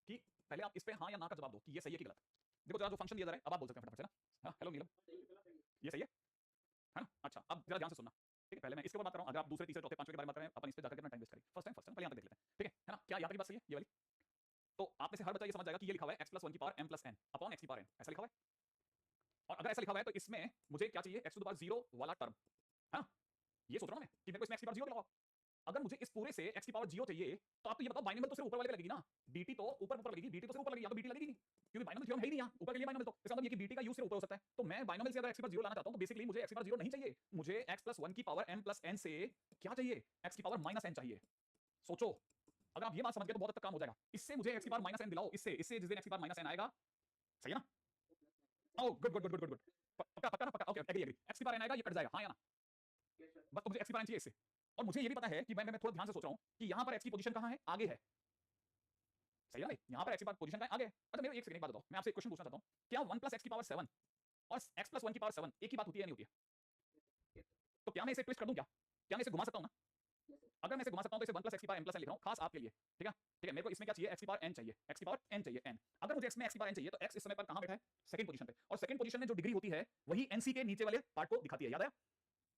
कि पहले आप इस पे हाँ या ना का जवाब दो कि ये सही है कि गलत। देखो जरा जो फंक्शन दिया जा रहा है, अब आप बोल सकते हैं फटाफट से ना। हाँ हेलो नीलम, ये सही है ना। अच्छा अब जरा ध्यान से सुनना। ठीक है, पहले मैं इसके ऊपर बात कर रहा हूँ, अगर आप दूसरे तीसरे चौथे पांचवें के बारे में बात कर रहे हैं, अपन इस पे जाकर अपना टाइम वेस्ट करें। फर्स्ट टाइम पहले यहाँ तक देख लेते हैं। ठीक है ना, क्या यहाँ तक की बात सही है ये वाली। तो आप में से हर बच्चा ये समझ जाएगा कि ये लिखा हुआ है x प्लस 1 की power m plus n upon x की पावर n, ऐसा लिखा हुआ है। और अगर ऐसा लिखा हुआ है तो इसमें मुझे क्या चाहिए, x टू द पावर 0 वाला टर्म, है ना। ये सोच रहा हूँ मैं कि मेरे को इसमें x की पावर 0 लगाओ, अगर मुझे इस पूरे से x की पावर 0 चाहिए तो आप तो ये बताओ बाइनोमियल तो सिर्फ ऊपर वाले पे लगेगी ना, bt तो ऊपर लगेगी, bt तो सिर्फ ऊपर लगेगी, या तो bt लगेगी नहीं, क्योंकि बाइनोमियल थ्योरम है ही नहीं यहाँ ऊपर के लिए बाइनोमियल, तो इसका मतलब ये कि bt का यूज सिर्फ ऊपर हो सकता है। तो मैं बाइनोमियल से अगर x की पावर 0 लाना चाहता हूं तो बेसिकली मुझे x की पावर 0 नहीं चाहिए, मुझे x + 1 की पावर m + n से क्या चाहिए, x की पावर -n चाहिए। सोचो, अगर आप ये बात समझ गए तो बहुत हद तक काम हो जाएगा। इससे मुझे x की पावर -n दिलाओ, इससे जिस दिन x की पावर -n आएगा, सही है ना? Oh good good good good good, पक्का पक्का ना, पक्का, ओके एग्री एग्री, x की पावर n आएगा, ये कट जाएगा, हां या ना? बस तो मुझे x की पावर n चाहिए इससे। और मुझे ये भी पता है कि मैं थोड़ा ध्यान से सोच रहा हूं कि यहां पर x की पोजीशन कहां है, आगे है, सही है ना? यहां पर x की पोजीशन कहां है, आगे है। अच्छा मेरे एक सेकंड, एक बात बताओ, मैं आपसे एक क्वेश्चन पूछना चाहता हूं, क्या 1 + x की पावर 7 और x + 1 की पावर 7 एक ही बात होती है या नहीं होती है? तो क्या मैं इसे ट्विस्ट कर दूं, क्या मैं इसे घुमा सकता हूं ना? अगर मैं इसे घुमा सकता हूं तो इसे 1 + x की पावर m + n लिख रहा हूं, खास आपके लिए, ठीक है? ठीक है, मेरे को इसमें क्या चाहिए, x की पावर n चाहिए, x की पावर n चाहिए, n। अगर मुझे x में x की पावर n चाहिए तो x इस समय पर कहां बैठा है, सेकंड पोजीशन पे, और सेकंड पोजीशन में जो डिग्री होती है वही nc के नीचे वाले पार्ट को दिखाती है, याद है?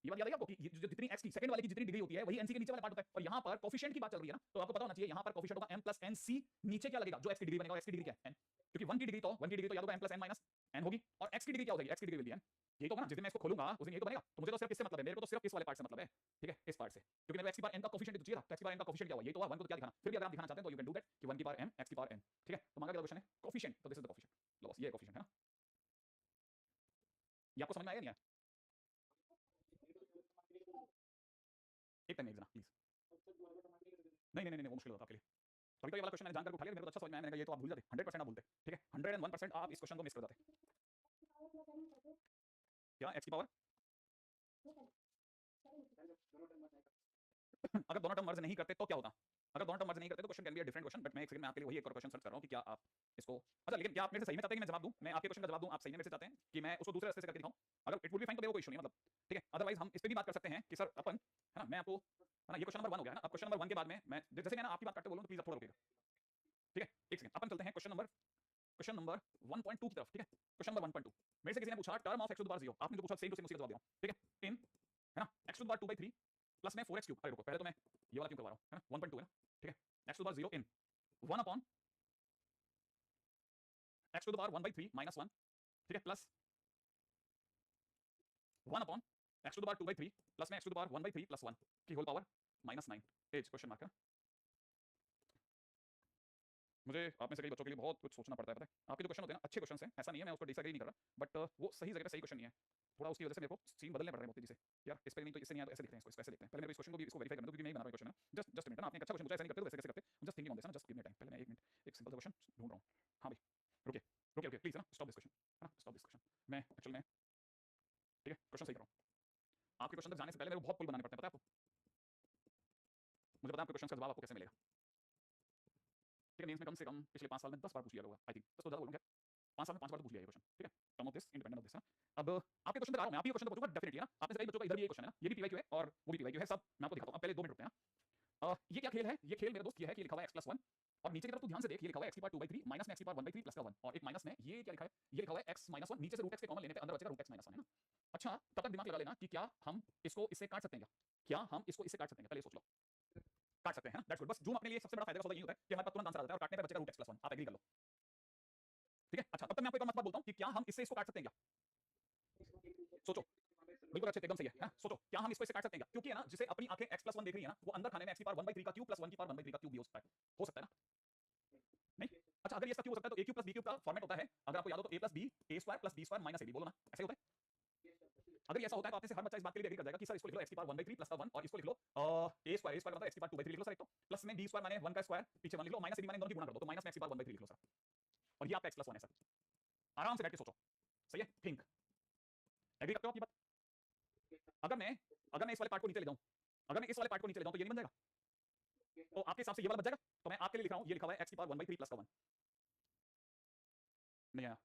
ये बात याद है आपको कि जो जितनी x की सेकंड वाले की जितनी डिग्री होती है वही nc के नीचे वाला पार्ट होता है, और यहां पर कोफिशिएंट की बात चल रही है ना, तो आपको पता होना चाहिए यहां पर कोफिशिएंट होगा m + nc, नीचे क्या लगेगा, जो x की डिग्री बनेगा, x की डिग्री क्या है, n, क्योंकि 1 की डिग्री तो याद होगा m + n - n होगी, और x की डिग्री क्या हो जाएगी, x की डिग्री विल बी n। यही तो होगा ना, जिस दिन मैं इसको खोलूंगा उस दिन यही तो बनेगा। तो मुझे तो सिर्फ किससे मतलब है, मेरे को तो सिर्फ इस वाले पार्ट से मतलब है, ठीक है, इस पार्ट से, क्योंकि मेरे को x की पावर n का कोफिशिएंट तो चाहिए था, तो x की पावर n का कोफिशिएंट क्या हुआ, यही तो हुआ 1 को, तो क्या दिखाना, फिर भी अगर आप दिखाना चाहते हैं तो यू कैन डू दैट कि 1 की पावर m x की पावर n, ठीक है? तो मांगा गया क्वेश्चन है कोफिशिएंट, तो दिस इज द कोफिशिएंट, लो बस ये कोफिशिएंट है ना, ये आपको समझ में आया नहीं आया? एक टाइम एक जना प्लीज, नहीं वो मुश्किल होता आपके लिए, तभी तो ये वाला क्वेश्चन मैंने जानकर उठा लिया, मेरे को तो अच्छा समझ में आया, मैंने कहा ये तो आप भूल जाते, 100% आप भूलते, ठीक है, 101% आप इस क्वेश्चन को मिस कर जाते। क्या x की पावर अगर दोनों टर्म मर्ज नहीं करते तो क्या होता, अगर दोनों टर्म मर्ज नहीं करते तो question can be a different question, but मैं एक सेकंड में आपके लिए वही एक और क्वेश्चन सर्च कर रहा हूं कि क्या आप इसको, अच्छा लेकिन क्या आप मेरे से सही में चाहते हैं कि मैं जवाब दूं, मैं आपके क्वेश्चन का जवाब दूं, आप सही में मेरे से चाहते हैं कि मैं उसको दूसरे रास्ते से करके दिखाऊं, अगर इट वुड बी फाइन तो मेरे को कोई इशू नहीं, मतलब ठीक है, अदरवाइज हम इस पे भी बात कर सकते हैं कि सर अपन, है ना, मैं आपको, है ना, ये क्वेश्चन नंबर 1 हो गया है ना, अब क्वेश्चन नंबर 1 के बाद में मैं जैसे मैं ना आपकी बात करते बोलूं तो प्लीज आप थोड़ा रुकिएगा, ठीक है, एक सेकंड, अपन चलते हैं क्वेश्चन नंबर 1.2 की तरफ, ठीक है, क्वेश्चन नंबर 1.2, मेरे से किसी ने पूछा term of x to the power 0, आपने जो पूछा सेम टू सेम उसी का जवाब दे रहा हूं, ठीक है, इन, है ना, x to the power 2/3 plus में 4x क्यूब, अरे रुको पहले तो मैं ये वाला क्यों करवा रहा हूं, है ना, 1.2 है ना, ठीक है, x to the power 0 in 1 upon x to the power 1/3 minus 1, ठीक है, plus 1 upon x to the power 2/3 plus में x to the power 1/3 plus 1 की whole power -9 as question mark है। मुझे आप में से कई बच्चों के लिए बहुत कुछ सोचना पड़ता है, पता है, आपके जो क्वेश्चन होते हैं ना अच्छे क्वेश्चन हैं, ऐसा नहीं है मैं उसको डिसएग्री नहीं कर रहा, बट वो सही जगह पे सही क्वेश्चन नहीं है, थोड़ा उसकी वजह से मेरे को सीन बदलने पड़ रहे हैं बहुत तेजी से, यार इस पे नहीं तो इससे नहीं आया तो ऐसे लिखते हैं, इसको ऐसे लिखते हैं, पहले मेरे को इस क्वेश्चन को भी इसको वेरीफाई करना, क्योंकि मैं ही बना रहा हूं क्वेश्चन है, जस्ट मिनट ना, आपने एक अच्छा क्वेश्चन पूछा, ऐसे नहीं करते तो वैसे कैसे करते, जस्ट थिंकिंग ऑन दिस ना, जस्ट गिव मी टाइम, पहले मैं 1 मिनट एक सिंपल सा क्वेश्चन ढूंढ रहा हूं, हां भाई रुकिए रुकिए रुकिए प्लीज, है ना, स्टॉप दिस क्वेश्चन, है ना, स्टॉप दिस क्वेश्चन, मैं एक्चुअल में, ठीक है, क्वेश्चन सही कर रहा हूं, आपके क्वेश्चन तक जाने से पहले मेरे को बहुत पुल बनाने पड़ते हैं, पता है आपको, मुझे पता है आपके क्वेश्चन का जवाब आपको कैसे मिलेगा, ठीक है, मेंस में कम से कम पिछले 5 साल में 10 बार पूछ लिया होगा, आई थिंक 10 तो ज्यादा बोलूंगा, 5 साल में 5 बार तो पूछ लिया ये क्वेश्चन, ठीक है, sum of this independent of this, है। अब आपके क्वेश्चन पे आ रहा हूं मैं, आप ही क्वेश्चन तो पूछूंगा डेफिनेटली, है ना, आपने से कई बच्चों का इधर भी एक क्वेश्चन है ना, ये भी पीवाईक्यू है और वो भी पीवाईक्यू है, सब मैं आपको दिखाता हूं, अब पहले 2 मिनट रुकते हैं ना, ये क्या खेल है, ये खेल मेरे दोस्त ये है कि लिखा हुआ है x + 1 और नीचे की तरफ तू ध्यान से देख, ये लिखा हुआ है x की पावर 2/3 माइनस में x की पावर 1/3 प्लस का 1, और एक माइनस में ये क्या लिखा है, ये लिखा हुआ है x - 1, नीचे से रूट x के कॉमन लेने पे अंदर बचेगा रूट x - 1, है ना। अच्छा तब तक दिमाग लगा लेना कि क्या हम इसको इससे काट सकते हैं, क्या हम इसको इससे काट सकते हैं, पहले सोच लो, काट सकते हैं ना, दैट्स गुड, बस जूम अपने लिए सबसे बड़ा फायदा का सौदा यही होता है कि हमारे पास तुरंत आंसर आ जाता है और काटने पे बचेगा रूट x + 1, आप एग्री कर लो, ठीक है। अच्छा तब तक मैं आपको एक और बात बोलता हूं कि क्या हम इससे इसको काट सकते हैं, क्या सोचो, बिल्कुल अच्छे एकदम सही है, सोचो क्या हम इसको इससे काट सकते हैं क्या, क्योंकि है ना जिसे अपनी आंखें x + 1 देख रही है ना, वो अंदर खाने में x की पावर 1/3 का क्यूब प्लस 1 की पावर 1/3 का क्यूब भी हो सकता है ना, नहीं, अच्छा अगर ये इसका क्यूब हो सकता है तो a cube plus b cube का फॉर्मेट होता है, अगर आपको याद हो तो a plus b a square plus b square minus ab, बोलो ना ऐसे होता है, अगर ये ऐसा होता है तो आपने से हर बच्चा इस बात के लिए एग्री कर जाएगा कि सर इसको लिख लो x की पावर 1/3 प्लस का 1 और इसको लिख लो a स्क्वायर मतलब x की पावर 2/3 लिख लो सर, एक तो प्लस में b स्क्वायर माने 1 का स्क्वायर पीछे 1 लिख लो, माइनस ab माने दोनों की गुणा कर दो, तो माइनस में x की पावर 1/3 लिख लो सर, और ये आपका x + 1 है सर, आराम से बैठ के सोचो, सही है, थिंक, एग्री करते हो आप ये बात, अगर मैं इस वाले पार्ट को नीचे ले जाऊं, अगर मैं इस वाले पार्ट को नीचे ले जाऊं तो ये नहीं बन जाएगा, तो आपके हिसाब से ये वाला बच जाएगा, तो मैं आपके लिए लिख रहा हूं, ये लिखा हुआ है x की पावर 1/3 प्लस का 1, नहीं आया,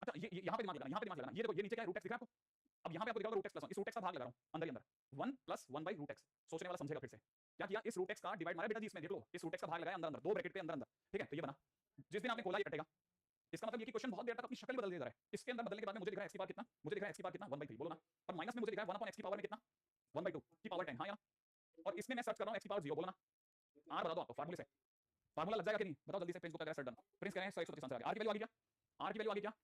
अच्छा ये यहां पे दिमाग लगाना, यहां पे दिमाग लगाना, ये देखो ये नीचे क्या है रूट x दिख रहा है आपको, अब यहां पे आपको दिख रहा है रूट x + 1, इस रूट x का भाग लगा रहा हूं अंदर ही अंदर 1 + 1/√x, सोचने वाला समझेगा फिर से, क्या किया इस रूट x का डिवाइड मारा बेटा जी, इसमें देख लो इस रूट x का भाग लगाया अंदर अंदर, दो ब्रैकेट पे अंदर अंदर, ठीक है, तो ये बना, जिस दिन आपने खोला ये कटेगा, इसका मतलब ये कि क्वेश्चन बहुत देर तक अपनी शक्ल बदल दे रहा है, इसके अंदर बदलने के बाद में मुझे दिख रहा है x की पावर कितना, मुझे दिख रहा है x की पावर कितना 1/3, बोलो ना, और माइनस में मुझे दिख रहा है 1 अपॉन x की पावर में कितना 1/2 की पावर 10, हां या, और इसमें मैं सर्च कर रहा हूं x की पावर 0, बोलो ना, r बता दो आपको फार्मूले से, फार्मूला लग जाएगा कि नहीं बताओ जल्दी से, प्रिंस को क्या सर डन, प्रिंस कह रहे हैं 125 आंसर आ गया, r की वैल्यू आ गई क्या, r की वैल्यू आ गई क्या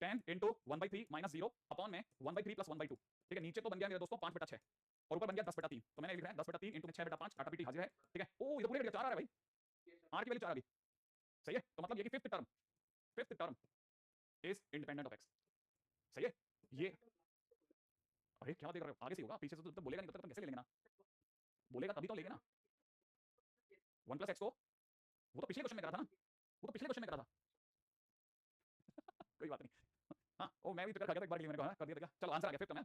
10 * 1/3 - 0 अपॉन में 1/3 + 1/2, ठीक है, नीचे तो बन गया मेरे दोस्तों 5/6, और ऊपर बन गया 10/3, तो मैंने लिख रहा है 10/3 इंटू 6/5 काटा पीटी हाजिर है, ठीक है। ओ ये तो पूरे 4 आ रहा है भाई, r की वैल्यू 4 आ गई, सही है। तो मतलब ये कि fifth term is independent of x, सही है। ये अरे क्या देख रहे हो, आगे से होगा, पीछे से तो जब बोलेगा नहीं तब तक कैसे ले लेंगे ना, बोलेगा तभी तो लेंगे ना। 1 + x को वो तो पिछले क्वेश्चन में करा था ना, वो तो पिछले क्वेश्चन में करा था कोई बात नहीं। हाँ ओ मैं भी तो खा गया था एक बार के लिए, मैंने कहा कर दिया था क्या, चलो आंसर आ गया फिफ्थ टर्म है,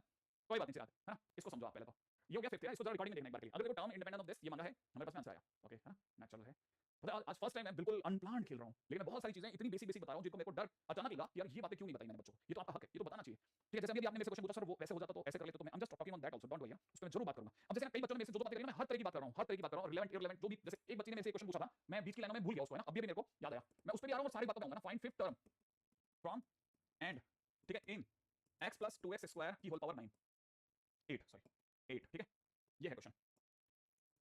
कोई बात नहीं चिराग, है ना। इसको समझो आप पहले, तो ये हो गया फिफ्थ है, इसको जरा रिकॉर्डिंग में देखना एक बार के लिए। अगर देखो टर्म इंडिपेंडेंट ऑफ दिस ये मांगा है, हमारे पास में आंसर आया, ओके है ना, नेचुरल है। पता है आज फर्स्ट टाइम मैं बिल्कुल अनप्लान्ड खेल रहा हूं, लेकिन मैं बहुत सारी चीजें इतनी बेसिक बता रहा हूं जिनको मेरे को डर अचानक लगा कि यार ये बातें क्यों नहीं बताई मैंने बच्चों को, ये तो आपका हक है, ये तो बताना चाहिए, ठीक है। जैसे अभी आपने मेरे से क्वेश्चन पूछा सर वो वैसे हो जाता तो ऐसे कर लेते, तो मैं I am just talking on that also, don't worry, उस पे मैं जरूर बात करूंगा। अब जैसे कई बच्चों ने मेरे से जो बातें करी, मैं हर तरह की बात कर रहा हूं, हर तरह की बात कर रहा हूं, रिलेवेंट इररिलेवेंट जो भी, जैसे एक बच्चे ने मेरे से क्वेश्चन पूछा था, मैं बीच की लाइनों में भूल गया उसको, है ना, अभी मेरे को याद आया, मैं उस पे भी आ रहा हूं और सारी बातें बताऊंगा ना। Find fifth term from and, ठीक है, इन x + 2x² की होल पावर 9 8 सॉरी 8, ठीक है, ये है क्वेश्चन,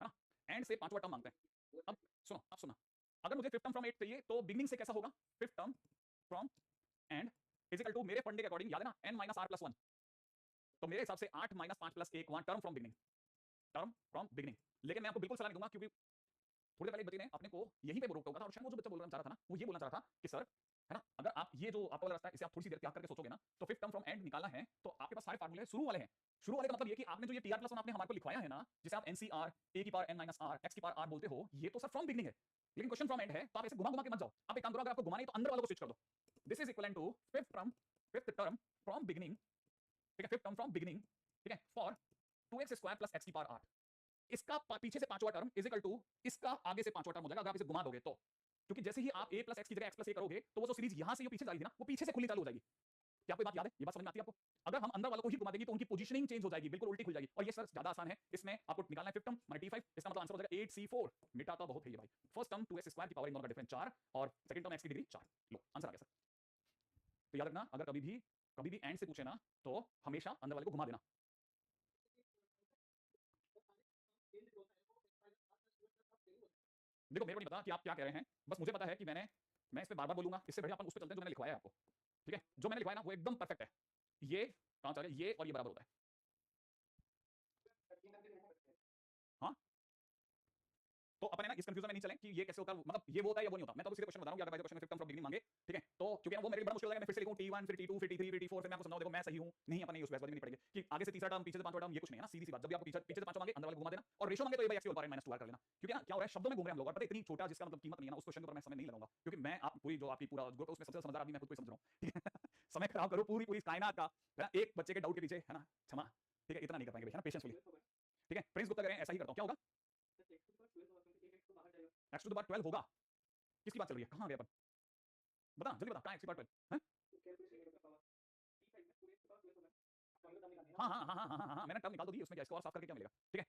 है ना। एंड से पांचवा टर्म मांगते हैं। अब सुनो, अब सुना, अगर मुझे फिफ्थ टर्म फ्रॉम 8 चाहिए तो बिगनिंग से कैसा होगा, fifth term from end is equal to, मेरे फंडे के अकॉर्डिंग याद है ना, n - r + 1, तो मेरे हिसाब से 8 - 5 + 1 वहां टर्म फ्रॉम बिगनिंग। लेकिन मैं आपको बिल्कुल सलाह नहीं दूंगा, क्योंकि थोड़ी देर पहले एक बच्चे ने अपने को यहीं पे रोक टोका था, और शायद वो जो बच्चा बोलना चाह रहा था ना, वो ये बोलना चाह रहा था कि सर, है ना, अगर आप ये जो आपका वाला रास्ता है इसे आप थोड़ी सी देर त्याग करके सोचोगे ना, तो फिफ्थ टर्म फ्रॉम एंड निकालना है तो आपके पास सारे फार्मूले शुरू वाले हैं। शुरू वाले का मतलब ये कि आपने जो ये tr + 1 आपने हमारे को लिखवाया है ना, जिसे आप NCR a की पावर n - r x की पावर r बोलते हो, ये तो सर फ्रॉम बिगनिंग है, लेकिन क्वेश्चन फ्रॉम एंड है, तो आप ऐसे घुमा घुमा के मत जाओ। आप एक काम करो, अगर आपको घुमाना है तो अंदर वालों को स्विच कर दो। This is equal to fifth term from beginning, ठीक है, फिफ्थ टर्म फ्रॉम बिगनिंग, ठीक है, फॉर 2x² + x की पावर 8, इसका पीछे से पांचवा टर्म इज इक्वल टू इसका आगे से पांचवा टर्म हो जाएगा, अगर आप इसे घुमा दोगे तो, क्योंकि जैसे ही आप a + x की जगह x + a करोगे तो वो जो सीरीज यहां से जो पीछे जा रही थी ना, वो पीछे से खुलनी चालू हो जाएगी। क्या आपको बात याद है, ये बात समझ में आती है आपको? अगर हम अंदर वालों को ही घुमा देंगे तो उनकी पोजीशनिंग चेंज हो जाएगी, बिल्कुल उल्टी खुल जाएगी। और ये सर ज्यादा आसान है, इसमें आपको निकालना है फिफ्थ टर्म माने t5, इसका मतलब आंसर हो जाएगा 8c4, मिटाता बहुत है ये भाई। फर्स्ट टर्म 2x² की पावर इन दोनों का डिफरेंस 4 और सेकंड टर्म x की डिग्री 4, लो आंसर आ गया सर। तो याद रखना, अगर कभी भी एंड से पूछे ना तो हमेशा अंदर वाले को घुमा देना। देखो मेरे को नहीं पता कि आप क्या कह रहे हैं, बस मुझे पता है कि मैं इस पे बार-बार बोलूंगा, इससे बढ़िया अपन उस पे चलते हैं जो मैंने लिखवाया है आपको, ठीक है। जो मैंने लिखवाया ना वो एकदम परफेक्ट है, ये कहां चल रहा है, ये और ये बराबर होता है। हाँ तो अपन है ना इस कंफ्यूजन में नहीं चलें कि ये कैसे होता है, मतलब ये वो होता है या वो नहीं होता। मैं तो सीधे क्वेश्चन बता रहा हूं कि अगर क्वेश्चन में फिफ्थ टर्म फ्रॉम बिगिनिंग मांगे, ठीक है, तो क्योंकि ना वो मेरे लिए बड़ा मुश्किल हो जाएगा, मैं फिर से लिखूं t1 फिर t2 फिर t3 फिर t4, फिर मैं आपको समझाऊं देखो मैं सही हूं नहीं, अपन नहीं उस बहसबाजी में नहीं पड़ेंगे कि आगे से तीसरा टर्म पीछे से पांचवा टर्म, ये कुछ नहीं है ना, सीधी सी बात। जब भी आपको पीछे से पांचवा मांगे अंदर वाले को घुमा देना, और रेशो मांगे तो ये भाई x की होल पावर n - 2r कर लेना, क्योंकि ना क्या हो रहा है शब्दों में घूम रहे हैं हम लोग, और पता है इतनी छोटा जिसका मतलब कीमत नहीं है ना, उस क्वेश्चन पर मैं समय नहीं लगाऊंगा, क्योंकि मैं आप पूरी जो आपकी पूरा ग्रुप है उसमें सबसे समझदार आदमी मैं खुद को ही समझ रहा हूं, ठीक है समय खराब करो पूरी पूरी कायनात का, है ना, एक बच्चे के डाउट के पीछे, है ना, क्षमा, ठीक है, इतना नहीं कर पाएंगे, है ना, पेशेंसफुली, ठीक है। प्रिंस गुप्ता करें ऐसा ही करता हूं, क्या होगा, x टू द पावर 12 होगा, किसकी बात चल रही है, कहां गए अपन, बता जल्दी बता, कहां x की पावर 12 है। हाँ मैंने टर्म निकाल तो दी उसमें, क्या इसको और साफ करके क्या मिलेगा, ठीक है।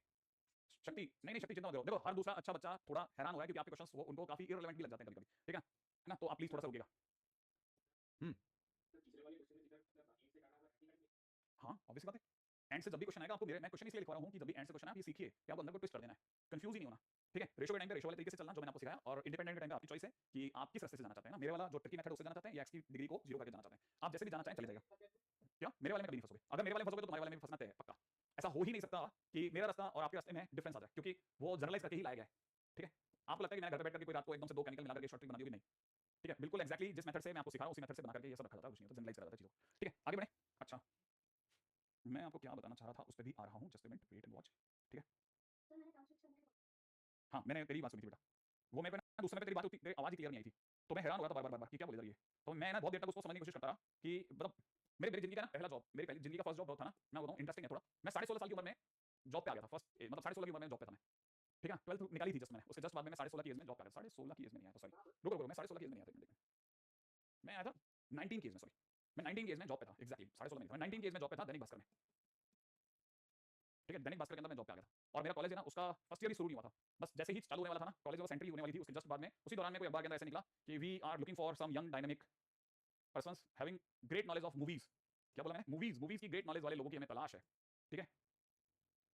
शक्ति नहीं शक्ति चिंता मत करो, देखो हर दूसरा अच्छा बच्चा थोड़ा हैरान हो रहा है क्योंकि आपके क्वेश्चंस वो उनको काफी इररिलेवेंट भी लग जाते हैं कभी-कभी, ठीक है ना, तो आप प्लीज थोड़ा सा रुकिएगा। हम्म हाँ ऑब्वियस बात है, एंड से जब भी क्वेश्चन आएगा आपको, मैं क्वेश्चन इसलिए लिखवा रहा हूँ कि जब भी एंड से क्वेश्चन आप ये सीखिए कि आपको अंदर को ट्विस्ट कर देना है, कंफ्यूज ही नहीं होना, ठीक है। रेशो के टाइम पे रेशो वाले तरीके से चलना जो मैंने आपको सिखाया, और इंडिपेंडेंट के टाइम पे आपकी चॉइस है कि आप किस रास्ते से जाना चाहते हैं ना, मेरे वाला जो ट्रिकी मेथड उससे जाना चाहते हैं या एक्स की डिग्री को जीरो करके जाना चाहते हैं, आप जैसे भी जाना चाहें चले जाएगा। क्या मेरे वाले में कभी नहीं फंसोगे, अगर मेरे वाले में फंसोगे तो तुम्हारे वाले में भी फंसना तय है पक्का। ऐसा हो ही नहीं सकता कि मेरा रास्ता और आपके रास्ते में डिफरेंस आ जाए, क्योंकि वो जनरलाइज करके ही लाया गया है, ठीक है। आपको लगता है कि मैंने घर पे बैठ करके कोई रात को एकदम से दो केमिकल मिला करके शॉर्ट ट्रिक बना दी होगी, नहीं, ठीक है, बिल्कुल एक्जैक्टली जिस मेथड से मैं आपको सिखा रहा हूं उसी मेथड से बना करके ये सब रखा जाता है, कुछ नहीं होता, जनरलाइज करा जाता है चीजों को, ठीक है। आगे बढ़े, अच्छा मैं आपको क्या बताना चाह रहा था उस पर भी आ रहा हूँ, just minute wait and watch, ठीक है। हाँ मैंने तेरी बात सुनी थी बेटा, वो मेरे को दूसरे पे तेरी बात होती, तेरी आवाज ही क्लियर नहीं आई थी, तो मैं हैरान हो रहा था बार बार कि क्या बोल रही है, तो मैं ना बहुत देर तक उसको समझने की कोशिश करता रहा कि मतलब मेरे मेरी जिंदगी का ना पहला जॉब, मेरी पहली जिंदगी का फर्स्ट जॉब था ना, मैं बताऊँ इंटरेस्टिंग है थोड़ा, मैं 16.5 साल की उम्र में जॉब पे आ गया था, फर्स्ट मतलब 16.5 की उम्र में जॉब पे था मैं, ठीक है, 12th निकाली थी जस्ट मैंने, उसके जस्ट बाद में मैं 16.5 की एज में जॉब पे आ गया, 16.5 की एज में नहीं आया, सॉरी रुको मैं 16.5 की एज में नहीं आया था, मैं आया था 19 की एज में, सॉरी मैं 19 की एज में जॉब पे था, एक्जैक्टली 16.5 में नहीं था, मैं 19 की एज में जॉब पे था दैनिक भास्कर में, ठीक है, दैनिक भास्कर के अंदर मैं जॉब पे आ गया था, और मेरा कॉलेज है ना उसका फर्स्ट ईयर ही शुरू नहीं हुआ था, बस जैसे ही चालू होने वाला था ना कॉलेज, बस एंट्री होने वाली थी, उसके जस्ट बाद में उसी दौरान में कोई अखबार के अंदर ऐसे निकला कि we are looking for some young dynamic persons having great knowledge of movies, क्या बोला मैंने, मूवीज की ग्रेट नॉलेज वाले लोगों की हमें तलाश है, ठीक है।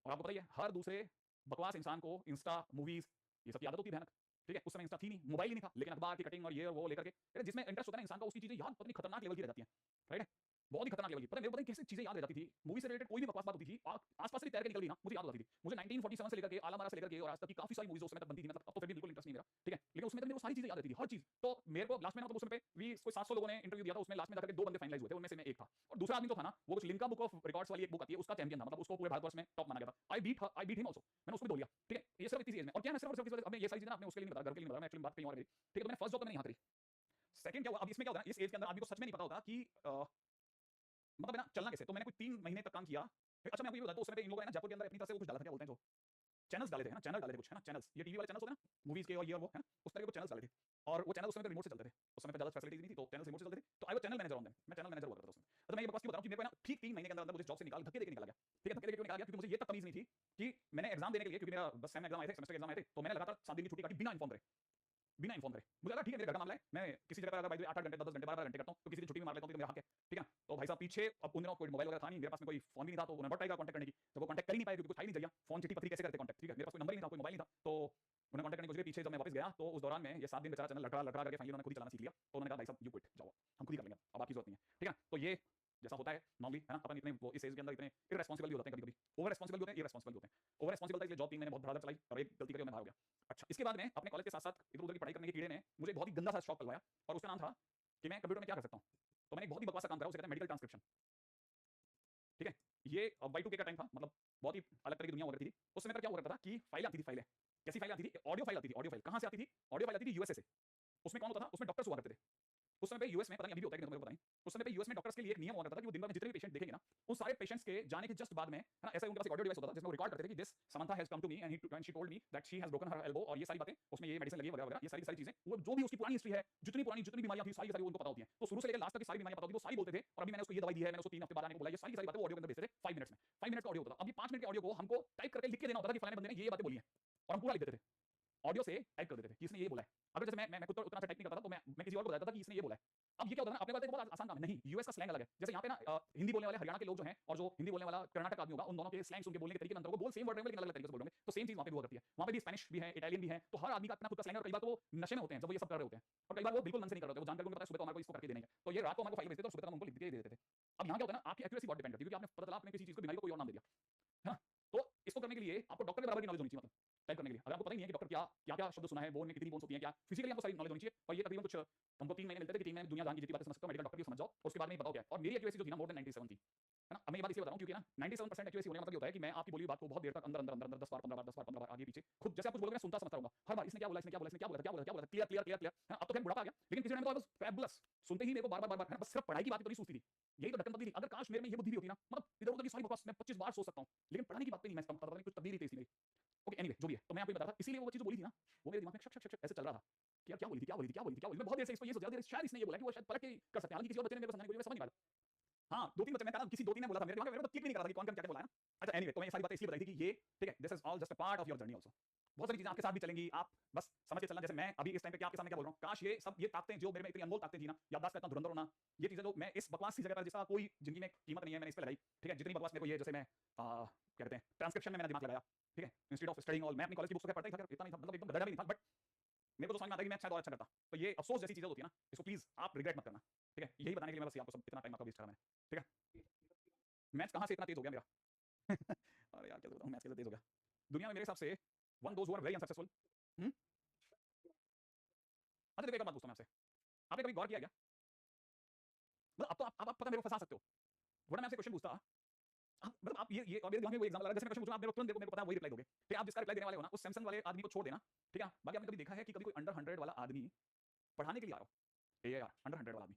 और आपको पता ही है हर दूसरे बकवास इंसान को इंस्टा मूवीज ये सब की आदत होती है भयानक, ठीक है। उस समय इंस्टा थी नहीं, मोबाइल ही नहीं था, लेकिन अखबार की कटिंग और ये और वो लेकर के जिसमें इंटरेस्ट होता है ना इंसान का, उसकी चीजें यार पता नहीं खतरनाक लेवल की रह जाती हैं, राइट है। बहुत ही खतरनाक लेवल की। पता है मेरे को, पता है कैसे चीजें याद रह जाती थी, मूवी से रिलेटेड कोई भी बकवास बात होती थी, आसपास से तैर के निकल गई ना, मुझे याद हो जाती थी। मुझे 1947 से लेकर के आलमारा से लेकर के और आज तक की काफी सारी मूवीज उस समय तक बनती थी, मतलब अब तो फिर बिल्कुल इंटरेस्ट नहीं मेरा, ठीक है, लेकिन उसमें तक मेरे को सारी चीजें याद रहती थी, हर चीज। तो मेरे को लास्ट में ना, मतलब उसमें भी कोई 700 लोगों ने इंटरव्यू दिया था, उसमें लास्ट में जाकर 2 बंदे फाइनलाइज हुए थे, उनमें से मैं एक था। और दूसरा आदमी तो था ना, वो कुछ लिम्का बुक ऑफ रिकॉर्ड्स वाली एक बुक आती है, उसका चैंपियन था, मतलब उसको पूरे भारतवर्ष में टॉप माना गया था। आई बीट हिम आल्सो, मैंने उसको भी धो लिया, ठीक है, ये सिर्फ इसी एज में। और क्या मैं सिर्फ अपने ये सारी चीजें आपने उसके लिए नहीं बता, घर के लिए नहीं बता, मैं एक्चुअली बात कहीं और करी, ठीक है। तो मैंने फर्स्ट जॉब मैंने यहाँ करी। सेकंड क्या हुआ, अब इसमें क्या होता है, इस एज के अंदर आदमी को सच में नहीं पता होता कि मतलब है ना चलना कैसे। तो मैंने कोई 3 महीने तक काम किया। अच्छा मैं आपको ये बताता हूँ, उस समय पे इन लोगों ने ना जयपुर के अंदर अपनी तरफ से वो कुछ डाला था, क्या बोलते हैं जो चैनल्स डाले थे ना, चैनल डाले थे कुछ, है ना, चैनल्स, ये टीवी वाले चैनल्स होते हैं ना मूवीज के और ये और वो, है ना, उस तरह के कुछ चैनल्स डाले थे। और वो चैनल उस समय पे रिमोट से चलते थे, उस समय पे ज्यादा फैसिलिटीज नहीं थी, तो चैनल रिमोट से चलते थे। तो I was channel manager on them, मैं चैनल मैनेजर हुआ करता था उसमें। तो मैं ये बकवास क्यों बता रहा हूँ कि मेरे को ना ठीक 3 महीने के अंदर मुझे जॉब से धक्के देके निकाला गया, ठीक है, धक्के देके क्यों निकाला गया, क्योंकि मुझे ये तक तमीज नहीं थी कि मैंने एग्जाम देने के लिए, क्योंकि मेरा बस सेम एग्जाम आए थे, सेमेस्टर के एग्जाम आए थे, तो मैंने लगातार 7 दिन की छुट्टी काटी बिना इन्फॉर्म करे, बिना इन्फॉर्म करे। मुझे लगा ठीक है मेरे घर का मामला है, मैं किसी जगह पर अगर भाई 8-8 घंटे 10-10 घंटे 12-12 घंटे करता हूँ तो किसी दिन छुट्टी भी मार लेता हूँ, तो मेरा हक है, ठीक है। तो भाई साहब पीछे अब उन दिनों कोई मोबाइल वगैरह था नहीं, मेरे पास में कोई फोन भी नहीं था, तो उन्हें बहुत ट्राई किया कांटेक्ट करने की, तो वो कांटेक्ट कर ही नहीं पाए क्योंकि कुछ था ही नहीं जरिया, फोन चिट्ठी पत्री कैसे करते कांटेक्ट, ठीक है, मेरे पास कोई नंबर ही नहीं था, कोई मोबाइल नहीं था, तो उन्हें कांटेक्ट करने की कोशिश की। पीछे जब मैं वापस गया तो उस दौरान में ये 7 दिन बेचारा चैनल लटका लटका करके फाइनली उन्होंने खुद ही चलाना सीख लिया। तो उन्होंने कहा भाई साहब यू क्विट, जाओ हम खुद ही कर लेंगे, अब आपकी जरूरत नहीं है, ठीक है। तो ये जैसा होता है नॉर्मली, है ना, अपन इतने वो इस एज के अंदर इतने इररेस्पॉन्सिबल भी होते हैं, कभी-कभी ओवर रेस्पॉन्सिबल भी होते हैं, इररेस्पॉन्सिबल होते हैं। ओवर रेस्पॉन्सिबल था इसलिए जॉब 3 महीने बहुत धड़ाधड़ चलाई और एक गलती करके मैं बाहर हो गया। अच्छा इसके बाद में अपने कॉलेज के साथ-साथ इधर-उधर की पढ़ाई करने के कीड़े ने मुझे बहुत ही गंदा सा शौक लगवाया और उसका नाम था कि मैं कंप्यूटर में क्या कर सकता हूँ। तो मैंने एक बहुत ही बकवास सा काम करा, उसे कहते हैं मेडिकल ट्रांसक्रिप्शन, ठीक है। ये Y2K का टाइम था, मतलब बहुत ही अलग तरह की दुनिया हुआ करती थी। उस समय पर क्या हुआ करता था कि फाइलें आती थी, फाइलें कैसी फाइलें आती थी, ऑडियो फाइल आती थी। ऑडियो फाइल कहाँ से आती थी, ऑडियो फाइल आती थी यूएसए से। उसमें कौन होता था, उसमें डॉक्टर्स हुआ करते थे। उस समय पे यूएस में, पता नहीं अभी भी होता है कि नहीं, तो मेरे को पता नहीं, उस समय पे यूएस में डॉक्टर्स के लिए एक नियम हुआ करता था कि वो दिन भर में जितने भी पेशेंट देखेंगे ना, उन सारे पेशेंट्स के जाने के जस्ट बाद में, है ना, ऐसा उनके पास एक ऑडियो डिवाइस होता था जिसमें वो रिकॉर्ड करते थे कि this Samantha has come to me and she told me that she has broken her elbow, और ये सारी बातें उसमें, ये मेडिसिन लगी है वगैरह वगैरह, ये सारी सारी चीजें, वो जो भी उसकी पुरानी हिस्ट्री है, जितनी पुरानी जितनी बीमारियां थी सारी की सारी उनको पता होती हैं। तो शुरू से लेकर लास्ट तक की सारी बीमारियां पता होती, वो सारी बोलते थे। और अभी मैंने उसको ये दवाई दी है, मैंने उसको 3 हफ्ते बाद आने को बोला, ये सारी सारी बातें वो ऑडियो के अंदर भेजते थे 5 मिनट्स में। 5 मिनट का ऑडियो होता था। अब ये 5 मिनट के ऑडियो को हमको टाइप करके लिख के देना होता था कि फलाने बंदे ने ये बातें बोली हैं, और हम पूरा लिख देते थे, ऑडियो से टाइप कर देते थे कि इसने ये बोला है। अगर जैसे मैं खुद तो उतना अच्छा टाइप नहीं करता था, तो मैं किसी और को बताता था कि इसने ये बोला है। अब ये क्या होता है ना, अपने बात बहुत आसान काम है नहीं, यूएस का स्लैंग अलग है। जैसे यहाँ पे ना हिंदी बोलने वाले हरियाणा के लोग जो हैं और जो हिंदी बोलने वाला कर्नाटक आदमी होगा, उन दोनों के स्लैंग्स, उनके बोलने के तरीके में अंतर होगा, बोल सेम वर्ड रहेंगे लेकिन अलग अलग तरीके से बोलेंगे। तो सेम चीज वहाँ पे भी हुआ करती है। वहाँ पे भी स्पेनिश भी है, इटालियन भी है, तो हर आदमी का अपना खुद का स्लैंग है। और कई बार तो वो नशे में होते हैं जब वो ये सब कर रहे होते हैं, और कई बार वो बिल्कुल मन से नहीं कर रहे होते, वो जानकर उनको पता है सुबह को हमारे को इसको करके देना है, तो ये रात को हमारे को फाइल भेजते थे और सुबह तक हम उनको लिख के दे देते थे। अब यहाँ क्या होता है ना, आपकी एक्यूरेसी बहुत डिपेंड करती है, क्योंकि आपने पता चला आपने किसी चीज को बीमारी को कोई और नाम दे दिया, है ना। तो इसको करने के लिए आपको डॉक्टर के बराबर की नॉलेज होनी चाहिए, मतलब टाइप करने के लिए। अगर आपको पता ही नहीं है कि डॉक्टर क्या क्या क्या शब्द सुना है, बोन में कितनी बोन्स होती हैं, क्या फिजिकली आपको सारी नॉलेज होनी चाहिए। और ये तकरीबन कुछ हमको 3 महीने मिलते थे कि 3 महीने दुनिया जहां की जितनी बातें समझ सकते हो मेडिकल डॉक्टर की समझ जाओ, और उसके बाद में ये बताओ क्या है। और मेरी एक्यूरेसी जो थी ना मोर देन 97 थी, है ना। अब मैं ये बात इसलिए बता रहा हूँ क्योंकि ना 97% एक्यूरेसी होने का मतलब ये होता है कि मैं आपकी बोली हुई बात को बहुत देर तक अंदर अंदर अंदर अंदर 10 बार 15 बार 10 बार 15 बार आगे पीछे खुद जैसे आप कुछ बोलोगे मैं सुनता समझता रहूंगा हर बार, इसने क्या बोला, इसने क्या बोला, इसने क्या बोला, क्या बोला, क्या बोला, क्लियर क्लियर क्लियर क्लियर, है ना। अब तो खैर बुढ़ापा आ गया, लेकिन किसी टाइम तो बस फैबुलस सुनते ही मेरे को बार बार बार बार, है ना, बस सिर्फ पढ़ाई की बात तो नहीं सोचती थी, यही तो ढक्कन पतली थी। अगर काश मेरे में ये बुद्धि भी होती ना, मतलब इधर उधर की सारी बकवास मैं 25 बार सोच सकता हूँ, लेकिन पढ़ाने की बात पे नहीं, मैं पता नहीं कुछ तब्दीली थी इसमें। ओके एनीवे जो भी है, तो मैं आपको बता रहा था, इसीलिए वो चीज बोली थी ना, वो मेरे दिमाग में शक शक शक शक ऐसे चल रहा था कि यार क्या बोली थी, क्या बोली थी, क्या बोली थी, क्या बोली। मैं बहुत देर से इसको ये सोच रहा था शायद इसने ये बोला कि वो शायद पलट के कर सकते हैं, हालांकि किसी और बच्चे ने मेरे को समझाने की कोशिश, मैं समझ नहीं पाया। हाँ 2-3 बच्चे, मैं कहा किसी 2-3 ने बोला था मेरे दिमाग में, मेरे को क्लिक भी नहीं कर रहा था कि कौन क्या क्या बोला है ना। अच्छा एनीवे, तो मैं ये सारी बातें इसलिए बताई थी कि ये ठीक है, this is all just a part of your journey also. बहुत सारी चीजें आपके साथ भी चलेंगी, आप बस समझ के चलना। जैसे मैं अभी इस टाइम पे क्या आपके सामने क्या बोल रहा हूँ, काश ये सब ये ताकतें जो मेरे में इतनी अनमोल ताकतें थी ना, याददाश्त का इतना धुरंधर होना, ये चीजें जो मैं इस बकवास की जगह पर, जिसका कोई जिंदगी में कीमत नहीं है, मैंने इस पे लगाई, ठीक है। जितनी बकवास मेरे को ये, जैसे मैं कहते हैं ट्रांसक्रिप्शन में मैंने दिमाग लगाया, ठीक है, इंस्टेड ऑफ स्टडीइंग ऑल। मैं अपनी कॉलेज की बुक्स को पढ़ता ही था, इतना नहीं था, मतलब एकदम गधा भी नहीं था, बट मेरे को तो समझ में आता है कि मैं शायद और अच्छा करता। तो ये अफसोस जैसी चीजें होती है ना, इसको प्लीज आप रिग्रेट मत करना, ठीक है। यही बताने के लिए मैं बस आपको सब इतना टाइम आपका वेस्ट करा मैंने, ठीक है। मैथ्स कहाँ से इतना तेज हो गया मेरा अरे यार क्या बताऊं, मैथ्स कैसे तेज हो गया दुनिया में मेरे हिसाब से, one those who are very unsuccessful. अच्छा देखो एक बात पूछता हूं मैं आपसे, आपने कभी गौर किया क्या, मतलब अब तो आप पता मेरे को फंसा सकते हो, वरना मैं आपसे क्वेश्चन पूछता, आप मतलब आप ये और मेरे दिमाग में वो एग्जाम लगा, जैसे मैं क्वेश्चन पूछूं आप मेरे को तुरंत मेरे को पता है वही रिप्लाई दोगे, ठीक है। आप जिसका रिप्लाई देने वाले हो ना, उस सैमसंग वाले आदमी को छोड़ देना, ठीक है। बाकी आपने कभी देखा है कि कभी कोई अंडर 100 वाला आदमी पढ़ाने के लिए आ रहा हो, ये यार अंडर 100 वाला आदमी।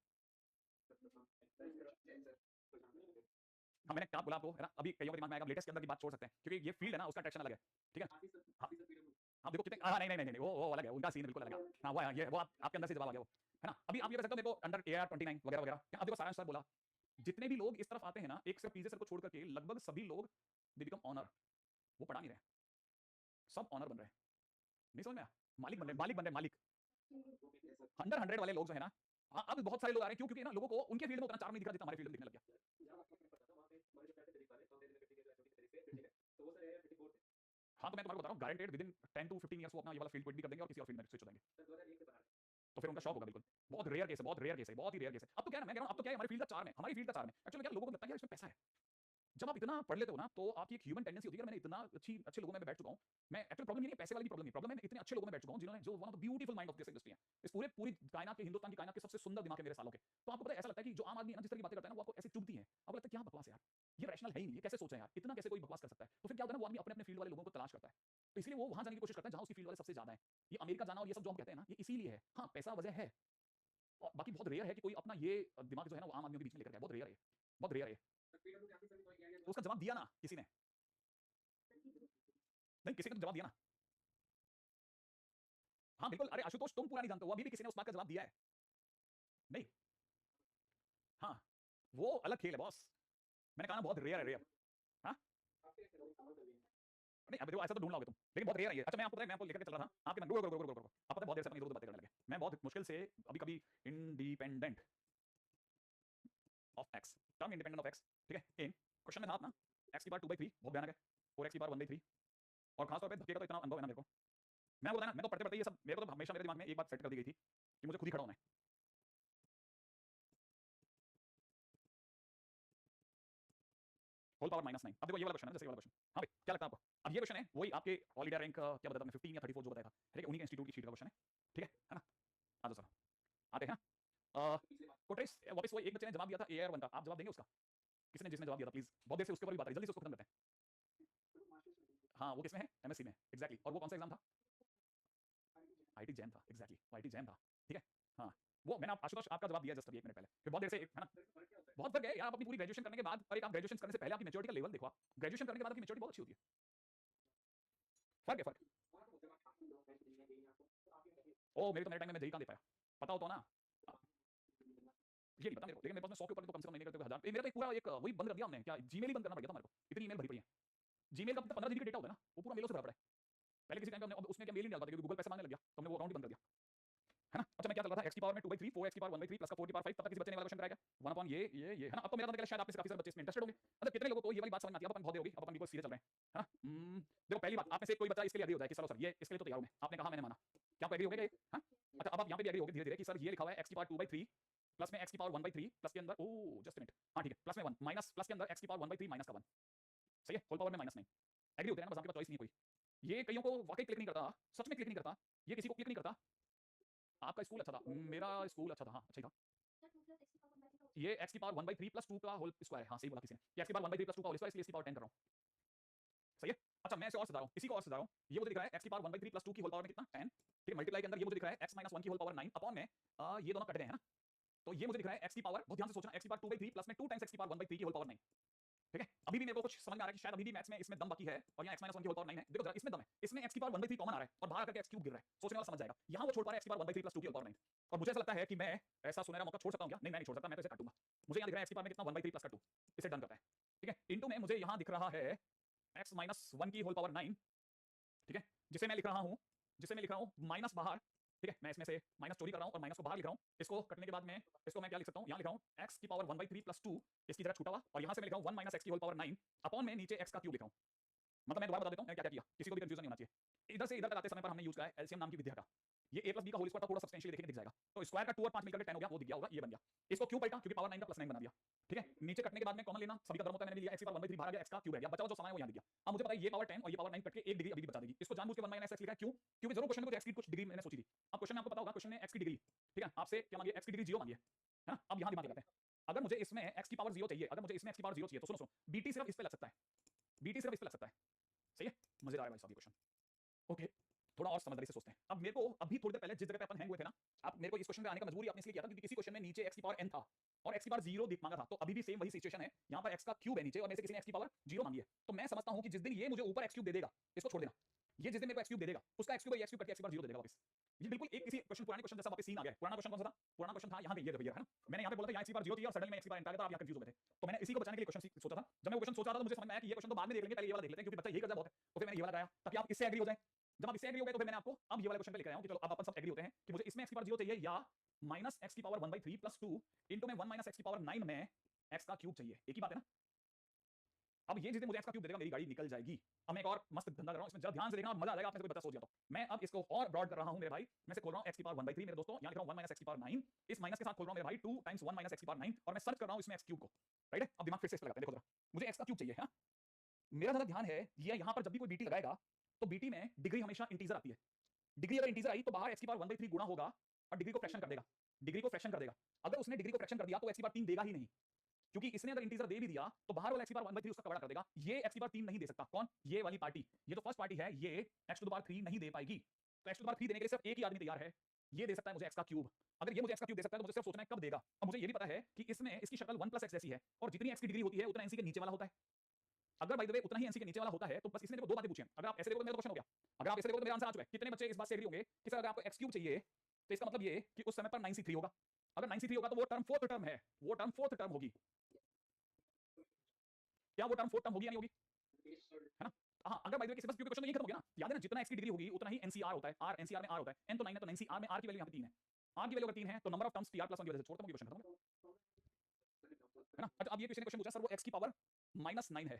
हाँ मैंने क्या बोला आपको, है ना, अभी कईयों के दिमाग में आएगा लेटेस्ट के अंदर की बात छोड़ सकते हैं, क्योंकि ये फील्ड है ना, उसका अट्रैक्शन अलग है, ठीक है। हाँ आप देखो कितने, हाँ नहीं नहीं नहीं नहीं वो अलग है, उनका सीन बिल्कुल अलग है। हाँ वो ये वो आपके अंदर से जवाब आ गया वो, है ना। अभी आप ये कह सकते हो मेरे को अंडर AR 29 वगैरह वगैरह, अब देखो सारांश सर बोला, जितने भी लोग इस तरफ आते हैं ना, एक सिर्फ पीजे सर को छोड़ करके लगभग सभी लोग दे बिकम ऑनर, वो पढ़ा नहीं रहे, सब ऑनर बन रहे हैं। नहीं समझ में आया, मालिक बन रहे, मालिक बन रहे, मालिक। अंडर 100 वाले लोग जो है ना, हाँ अब बहुत सारे लोग आ रहे हैं, क्यों, क्योंकि ना लोगों को उनके फील्ड में उतना चार्म नहीं दिखा जितना हमारे फील्ड में दिखने लग गया। हाँ तो मैं तुम्हारे को बता रहा हूँ, guaranteed with in 10 to 15 years वो अपना ये वाला फील्ड क्विट भी कर देंगे और किसी और फील्ड में स्विच हो जाएंगे। तो तो फिर उनका शॉक होगा बिल्कुल। बहुत रेयर केस है, बहुत रेयर केस है, बहुत ही रेयर केस है। अब तो क्या है, मैं कह रहा हूं अब तो क्या है, हमारी फील्ड का चार्म है, हमारी फील्ड का चार्म है। एक्चुअली क्या लोगों को लगता है यार इसमें पैसा है। जब आप इतना पढ़ लेते हो ना तो आपकी एक ह्यूमन टेंडेंसी होती है। मैंने इतना अच्छे लोगों में बैठ चुका हूं मैं। एक्चुअली प्रॉब्लम ये नहीं है, पैसे वाली भी प्रॉब्लम नहीं, प्रॉब्लम है मैं इतने अच्छे लोगों में बैठ चुका हूं जिन्होंने जो one of the beautiful mind of this industry है, इस पूरी कायनात के, हिंदुस्तान की कायनात के सबसे सुंदर दिमाग है मेरे सालों के। तो आपको पता है ऐसा लगता है कि जो आम आदमी है ना जिस तरह की बातें करता है ना वो आपको ऐसे चुभती है, आपको लगता है क्या बकवास है यार, ये रैशनल है ही नहीं, ये कैसे सोच रहे हैं यार, इतना कैसे कोई बकवास कर सकता है। तो फिर क्या होता है ना, वो आदमी अपने अपने फील्ड वाले लोगों को तलाश करता है, तो इसलिए वो वहां जाने की कोशिश करता है जहां उसकी फील्ड वाले सबसे ज्यादा है। ये अमेरिका जाना और ये सब जो हम कहते हैं ना ये इसीलिए है। हाँ पैसा वजह है, और बाकी बहुत रेयर है कि कोई अपना ये दिमाग जो है ना वो आम आदमियों के बीच में लेकर गया, बहुत रेयर है, बहुत रेयर है। तो उसका जवाब दिया ना किसी ने, नहीं किसी ने तो जवाब दिया ना। हाँ बिल्कुल, अरे आशुतोष तुम पूरा नहीं जानते हो, अभी भी किसी ने उस बात का जवाब दिया है। नहीं, हाँ वो अलग खेल है बॉस, मैंने कहा ना बहुत रेयर है, रेयर। हाँ नहीं अब देखो ऐसा तो ढूंढ लोगे तुम, लेकिन बहुत रेयर है ये। अच्छा मैं आपको पता है, मैं आपको लेकर के चल रहा था आपके मन, रुको आप पता है बहुत देर से अपन इधर उधर बातें करने लगे, मैं बहुत मुश्किल से अभी कभी independent of x, term independent of x, ठीक है, इन क्वेश्चन में था अपना एक्स की पावर 2/3 बहुत भयानक है, और एक्स की पावर 1/3, और खासतौर पे धक्के का तो इतना अनुभव है ना मेरे को, मैं बोला ना मैं तो पढ़ते पढ़ते ये सब मेरे को तो हमेशा मेरे दिमाग में एक बात सेट कर दी गई थी कि मुझे खुद ही खड़ा होना है। होल पावर -9, अब देखो ये वाला क्वेश्चन है, जैसे ये वाला क्वेश्चन, हाँ भाई क्या लगता है आपको, अब ये क्वेश्चन है वही आपके ऑल इंडिया रैंक क्या बताता मैं 15 या 34 जो बताया था, ठीक है, उन्हीं के इंस्टीट्यूट की शीट का क्वेश्चन है, ठीक है ना। आ जाओ सर, आते हैं ना कोट्रेस, वापस वही एक बच्चे ने जवाब दिया था एआर 1 का, आप जवाब देंगे उसका, किसने जिसने जवाब दिया था प्लीज, बहुत देर से उसके ऊपर भी बात रही, जल्दी से उसको खत्म करते हैं। हाँ वो किसमें है, एमएससी में, एग्जैक्टली, और वो कौन सा एग्जाम था, आईटी जैम था, एग्जैक्टली आईटी जैम था, ठीक है। हाँ वो मैंने आशुतोष आपका जवाब दिया जस्ट अभी 1 मिनट पहले, फिर बहुत देर से है ना, बहुत फर्क है यार, आप अपनी पूरी ग्रेजुएशन करने के बाद, और एक आप ग्रेजुएशन करने से पहले आपकी मैच्योरिटी का लेवल देखो, आप ग्रेजुएशन करने के बाद आपकी मैच्योरिटी बहुत अच्छी होती है, फर्क है फर्क। ओ मेरे टाइम में मैं जेई कहाँ दे पाया, पता हो तो ना, ये नहीं पता मेरे को, लेकिन मेरे पास में 100 के ऊपर तो कम से कम नहीं करते 1000, मेरा तो एक पूरा एक वही बंद कर दिया हमने, क्या जीमेल ही बंद करना पड़ गया था मेरे को, इतनी ईमेल भरी पड़ी है। जीमेल का 15 जीबी का डेटा होता है ना, वो पूरा मेलों से भरा पड़ा है। पहले किसी टाइम पे हमने उसमें क्या मेल नहीं डाल पाते क्योंकि गूगल पैसे मांगने लग गया, तो हमने वो अकाउंट ही बंद कर दिया, है ना। अच्छा मैं क्या चल रहा था, x की पावर में 2/3, 4x की पावर 1/3 प्लस का 4 की पावर 5, तब तक किसी बच्चे ने वाला क्वेश्चन कराया 1 अपॉन ये है ना। अब तो मेरा तो शायद आप में से काफी सारे बच्चे इसमें इंटरेस्टेड होंगे, मतलब कितने लोगों को ये वाली बात समझ में आती है, अपन बहुत देर होगी, अब अपन बिल्कुल सीधे चल रहे हैं, है ना। देखो पहली बात, आप में से कोई बच्चा इसके लिए एग्री हो जाए कि चलो सर ये इसके लिए तो तैयार हूं मैं, आपने कहा मैंने माना, क्या आप एग्री हो गए, हां अच्छा अब आप यहां पे भी एग्री हो गए धीरे धीरे कि सर ये लिखा हुआ है x की पावर 2/3 प्लस में x की पावर 1/3 प्लस के अंदर, ओ जस्ट मिनट, हां ठीक है, प्लस में 1 माइनस प्लस के अंदर x की पावर 1/3 माइनस का 1, सही है, होल पावर में -9, एग्री होते हैं ना, बस आपके पास चॉइस नहीं है कोई। ये कईयों को वाकई क्लिक नहीं करता, सच में क्लिक नहीं करता, ये किसी को क्लिक नहीं करता। आपका स्कूल अच्छा था, मेरा स्कूल अच्छा था, हाँ अच्छा ही था। ये x की पावर 1/3 प्लस 2 का होल स्क्वायर है, हाँ सही बोला किसी ने, ये x की पावर 1/3 प्लस 2 का होल स्क्वायर, इसलिए इसकी पावर 10 कर रहा हूं, सही है। अच्छा मैं इसे और सजा रहा हूं, इसी को और सजा रहा हूं, ये मुझे दिख रहा है x की पावर 1/3 प्लस 2 की होल पावर में कितना 10, ठीक है, मल्टीप्लाई के अंदर ये मुझे दिख रहा है x - 1 की होल पावर 9 अपॉन में ये दोनों कट गए हैं ना, तो ये मुझे दिख रहा है x की पावर, बहुत ध्यान से सोचना, x की पावर 2/3 प्लस में 2 टाइम्स x की पावर 1/3 की होल पावर 9, ठीक है। अभी भी मेरे को कुछ समझ में आ रहा है कि शायद अभी भी मैथ्स में इसमें दम बाकी है, और यहाँ x - 1 की होल पावर 9 है, देखो जरा इसमें दम है, इसमें x की पावर 1/3 कॉमन आ रहा है और बाहर आकर के x क्यूब गिर रहा है, सोचने वाला समझ जाएगा, यहाँ वो छोड़ पा रहा है x की पावर 1/3 प्लस 2 की होल पावर 9, और मुझे ऐसा लगता है कि मैं ऐसा सुनहरा मौका छोड़ सकता हूँ क्या, नहीं मैं नहीं छोड़ सकता, मैं तो इसे काटूंगा, मुझे यहाँ दिख रहा है x की पावर में कितना 1/3 प्लस का 2, इसे डन करता है, ठीक है, इनटू में मुझे यहाँ दिख रहा है x - 1 की होल पावर 9, ठीक है, जिसे मैं लिख रहा हूँ माइनस बाहर, ठीक है, मैं इसमें से माइनस चोरी कर रहा हूँ और माइनस को बाहर लिख रहा हूँ, इसको कटने के बाद में इसको मैं क्या लिख सकता हूँ, यहाँ लिख रहा हूँ x की पावर 1/3 प्लस 2, इसकी जगह छूटा हुआ, और यहाँ से मैं लिख रहा हूँ 1 माइनस x की होल पावर 9 अपॉन में नीचे x का क्यूब लिख रहा हूँ, मतलब मैं दोबारा बता देता हूँ क्या क्या किया, किसी को भी कंफ्यूजन नहीं होना चाहिए। इधर से इधर तक आते समय पर हमने यूज किया है एलसीएम नाम की विद्या का, ये a प्लस b का होल स्क्वायर था, थोड़ा सब्सटेंशियली देखेंगे दिख जाएगा, तो स्क्वायर का 2 और 5 मिलकर 10 हो गया, वो दिख गया होगा, ये बन गया, इसको क्यूब पलटा क्योंकि पावर 9 का प्लस 9 बना दिया, ठीक है, नीचे कटने के बाद में कॉमन लेना, सभी का धर्म होता है, मैंने लिया x की पावर 1/3 बाहर आ गया, x का क्यूब रह गया, बचा जो समय वो यहाँ दिख गया। अब मुझे पता है ये पावर 10 और ये पावर 9 कट के 1 डिग्री अभी भी बचा देगी, इसको जानबूझ के 1 माइनस x लिखा है, क्यों, क्योंकि जरूर क्वेश्चन में कुछ x की कुछ डिग्री मैंने सोची थी, अब क्वेश्चन में आपको पता होगा, क्वेश्चन में x की डिग्री, ठीक है, आपसे क्या मांगी, x की डिग्री 0 मांगी है ना। अब यहाँ दिमाग लगाते हैं, अगर मुझे इसमें x की पावर 0 चाहिए, अगर मुझे इसमें x की पावर 0 चाहिए, तो सुनो सुनो बीटी सिर्फ इस पे लग सकता है, बीटी सिर्फ इस पे लग सकता है, सही है, मजेदार है भाई साहब ये क्वेश्चन, ओके थोड़ा और समझदारी से सोचते हैं। अब मेरे को अभी थोड़ी देर पहले जिस जगह पे अपन हैंग हुए थे ना, आप मेरे को इस क्वेश्चन पे आने का मजबूरी आपने इसलिए किया था क्योंकि किसी क्वेश्चन में नीचे x की पावर n था और x की पावर 0 दिख मांगा था, तो अभी भी सेम वही सिचुएशन है, यहाँ पर x का क्यूब है नीचे और मेरे से किसी ने x की पावर 0 मांगी है, तो मैं समझता हूं कि जिस दिन ये मुझे ऊपर x क्यूब दे देगा, इसको छोड़ देना, ये जिस दिन मेरे को x क्यूब दे देगा उसका x क्यूब x क्यूब करके x की पावर 0 दे देगा वापस, ये बिल्कुल एक किसी क्वेश्चन पुराने क्वेश्चन जैसा वापस सीन आ गया है। पुराना क्वेश्चन कौन सा था, पुराना क्वेश्चन था यहाँ पे ये भैया है ना, मैंने यहाँ पे बोला था यहाँ x की पावर 0 थी और सडनली मैं x की पावर n आ गया था, आप यहाँ कंफ्यूज हो गए थे, तो मैंने इसी को बचाने के लिए क्वेश्चन सोचा था। जब मैं वो क्वेश्चन सोच रहा था तो मुझे समझ में आया कि ये क्वेश्चन तो बाद में देख लेंगे, पहले ये वाला देख लेते हैं क्योंकि बच्चा यही करता बहुत है, तो फिर मैंने ये वाला लगाया ताकि आप इससे एग्री हो जाए। जब आप इससे एग्री हो गए तो फिर मैंने आपको अब ये वाला क्वेश्चन पे लेकर आया हूं कि चलो अब अपन सब एग्री होते हैं कि मुझे इसमें x की पावर 0 चाहिए या माइनस x की पावर 1/3 प्लस 2 इनटू में 1 माइनस x की पावर 9 में x का क्यूब चाहिए, एक ही बात है ना। अब ये जिस दिन मुझे x का क्यूब दे देगा मेरी गाड़ी निकल जाएगी। अब मैं एक और मस्त धंधा कर रहा हूं, इसमें जरा ध्यान से देखना, मजा आ जाएगा। आपने कोई बता सोच दिया तो मैं अब इसको और ब्रॉड कर रहा हूं मेरे भाई। मैं से खोल रहा हूं x की पावर 1/3 मेरे दोस्तों, यहां लिख रहा हूं 1 - x की पावर 9। इस माइनस के साथ खोल रहा हूं मेरे भाई 2 × 1 - x की पावर 9 और मैं सर्च कर रहा हूं इसमें x क्यूब को। राइट है? अब दिमाग फिर से इस पे लगाते हैं, देखो जरा मुझे x का क्यूब चाहिए है। मेरा ज्यादा ध्यान है ये यहां पर जब भी कोई बीटी लगाएगा तो बीटी में डिग्री हमेशा इंटीजर आती है। डिग्री अगर इंटीजर आई तो बाहर x की पावर 1/3 गुणा होगा और डिग्री को फ्रैक्शन कर देगा। डिग्री को फ्रैक्शन कर देगा। अगर उसने डिग्री को फ्रैक्शन कर दिया तो x की पावर 3 देगा ही नहीं, क्योंकि इसने अगर इंटीजर दे भी दिया तो बाहर वाला x की पावर 1/3 उसका कवर कर देगा। ये x की पावर 3 नहीं दे सकता। कौन? ये वाली पार्टी, ये तो फर्स्ट पार्टी है, ये x टू द पावर 3 नहीं दे पाएगी। तो x टू द पावर 3 देने के लिए सिर्फ एक ही आदमी तैयार है, ये दे सकता है मुझे x का क्यूब। अगर ये मुझे x का क्यूब दे सकता है तो मुझे सिर्फ सोचना है कब देगा। अब मुझे ये भी पता है कि इसमें इसकी शक्ल 1 + x जैसी है और जितनी x की डिग्री होती है उतना nc के नीचे वाला होता है। अगर बाय द वे उतना ही nc के नीचे वाला होता है तो बस इसने देखो दो बातें पूछी हैं। अगर आप ऐसे देखो तो मेरा क्वेश्चन हो गया, अगर आप ऐसे देखो तो मेरा आंसर आ चुका है। कितने बच्चे इस बात से एग्री होंगे कि सर अगर आपको x क्यूब चाहिए तो इसका मतलब ये कि उस समय पर 9c3 होगा। अगर 9c3 होगा तो वो टर्म फोर्थ टर्म है, वो टर्म फोर्थ टर्म होगी। क्या वो टर्म फोर्थ टर्म होगी या नहीं होगी? है ना? हाँ, अगर बाय द वे किसी बस क्यूब क्वेश्चन तो ये खत्म हो गया ना। याद है ना, जितना x की डिग्री होगी उतना ही ncr होता है। r ncr में r होता है, n तो 9 है तो 9cr में r की वैल्यू यहां पे 3 है। r की वैल्यू अगर 3 है तो नंबर ऑफ टर्म्स tr + 1 की वजह से छोड़ता हूं, क्वेश्चन खत्म हो गया। है ना? अच्छा, अब ये किसी ने क्वेश्चन पूछा सर वो x की पावर -9 है,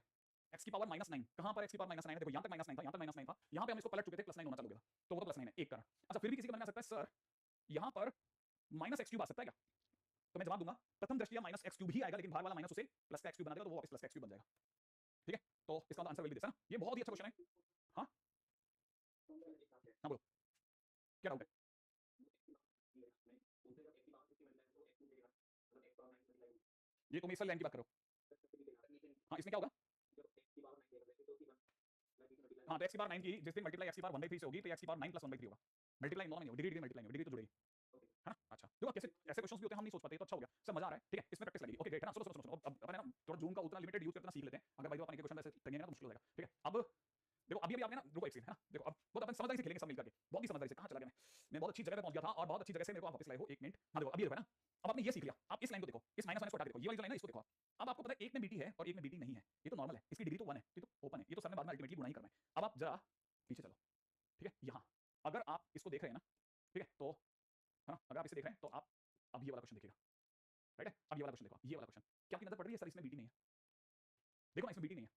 x की पावर -9 कहां पर x की पावर -9 है? देखो यहां तक -9 था, यहां तक -9 था, यहां पे हम इसको पलट चुके थे, +9 होना चालू हो गया था, तो वो तो +9 है, एक कारण। अच्छा, फिर भी किसी के मन में आ सकता है सर यहां पर -x³ आ सकता है क्या? तो मैं जवाब दूंगा प्रथम दृष्टया -x³ ही आएगा, लेकिन बाहर वाला माइनस उसे प्लस का x³ बना देगा, तो वो वापस प्लस का x³ बन जाएगा। ठीक है? तो इसका आंसर विल बी दिस, है ना? ये बहुत ही अच्छा क्वेश्चन है। हाँ हाँ, बोलो क्या डाउट है? ये तुम इस लाइन की बात करो। हाँ, इसमें क्या होगा? हाँ, तो x की पावर 9 की जिस दिन मल्टीप्लाई x की पावर 1/3 से होगी तो x की पावर 9 + 1/3 होगा। मल्टीप्लाई नॉन नहीं होगा, डिग्री मल्टीप्लाई नहीं होगी, डिग्री तो जुड़ेगी। है ना? अच्छा, देखो कैसे ऐसे क्वेश्चंस भी होते हैं, हम नहीं सोच पाते, तो अच्छा हो गया, सब मजा आ रहा है। ठीक है, इसमें प्रैक्टिस लगेगी। ओके ग्रेट, है ना? सुनो सुनो सुनो, अब अपन है ना थोड़ा जूम का उतना लिमिटेड यूज करना सीख लेते हैं। अगर भाई अपन एक क्वेश्चन ऐसे करेंगे ना तो मुश्किल हो जाएगा। ठीक है, अब देखो अभी आपने ना, रुको एक सेकंड, है ना? देखो अब बहुत अपन समझदारी से खेलेंगे सब मिलकर के, बहुत ही समझदारी से। कहां चला गया मैं बहुत अच्छी जगह पे पहुंच गया था और बहुत अच्छी जगह से मेरे को आप वापस लाए हो। 1 मिनट, हाँ देखो अभी देखो, है ना? अब आपने ये सीख लिया, आप इस लाइन को देखो, इस माइनस को हटा के देखो, ये वाली जो लाइन है इसको देखो आप। अब आपको पता है एक में बीटी है और एक में बीटी नहीं है, ये तो नॉर्मल है, इसकी डिग्री तो 1 है, ये तो ओपन है, ये तो सर ने बाद में अल्टीमेटली गुणा ही करना है। अब आप जरा पीछे चलो, ठीक है? यहां अगर आप इसको देख रहे हैं ना, ठीक है, तो है ना, अगर आप इसे देख रहे हैं तो आप अब ये वाला क्वेश्चन देखिएगा। राइट है? अब ये वाला क्वेश्चन देखो, ये वाला क्वेश्चन क्या आपकी नजर पड़ रही है सर इसमें बीटी नहीं है? देखो ना, इसमें बीटी नहीं है।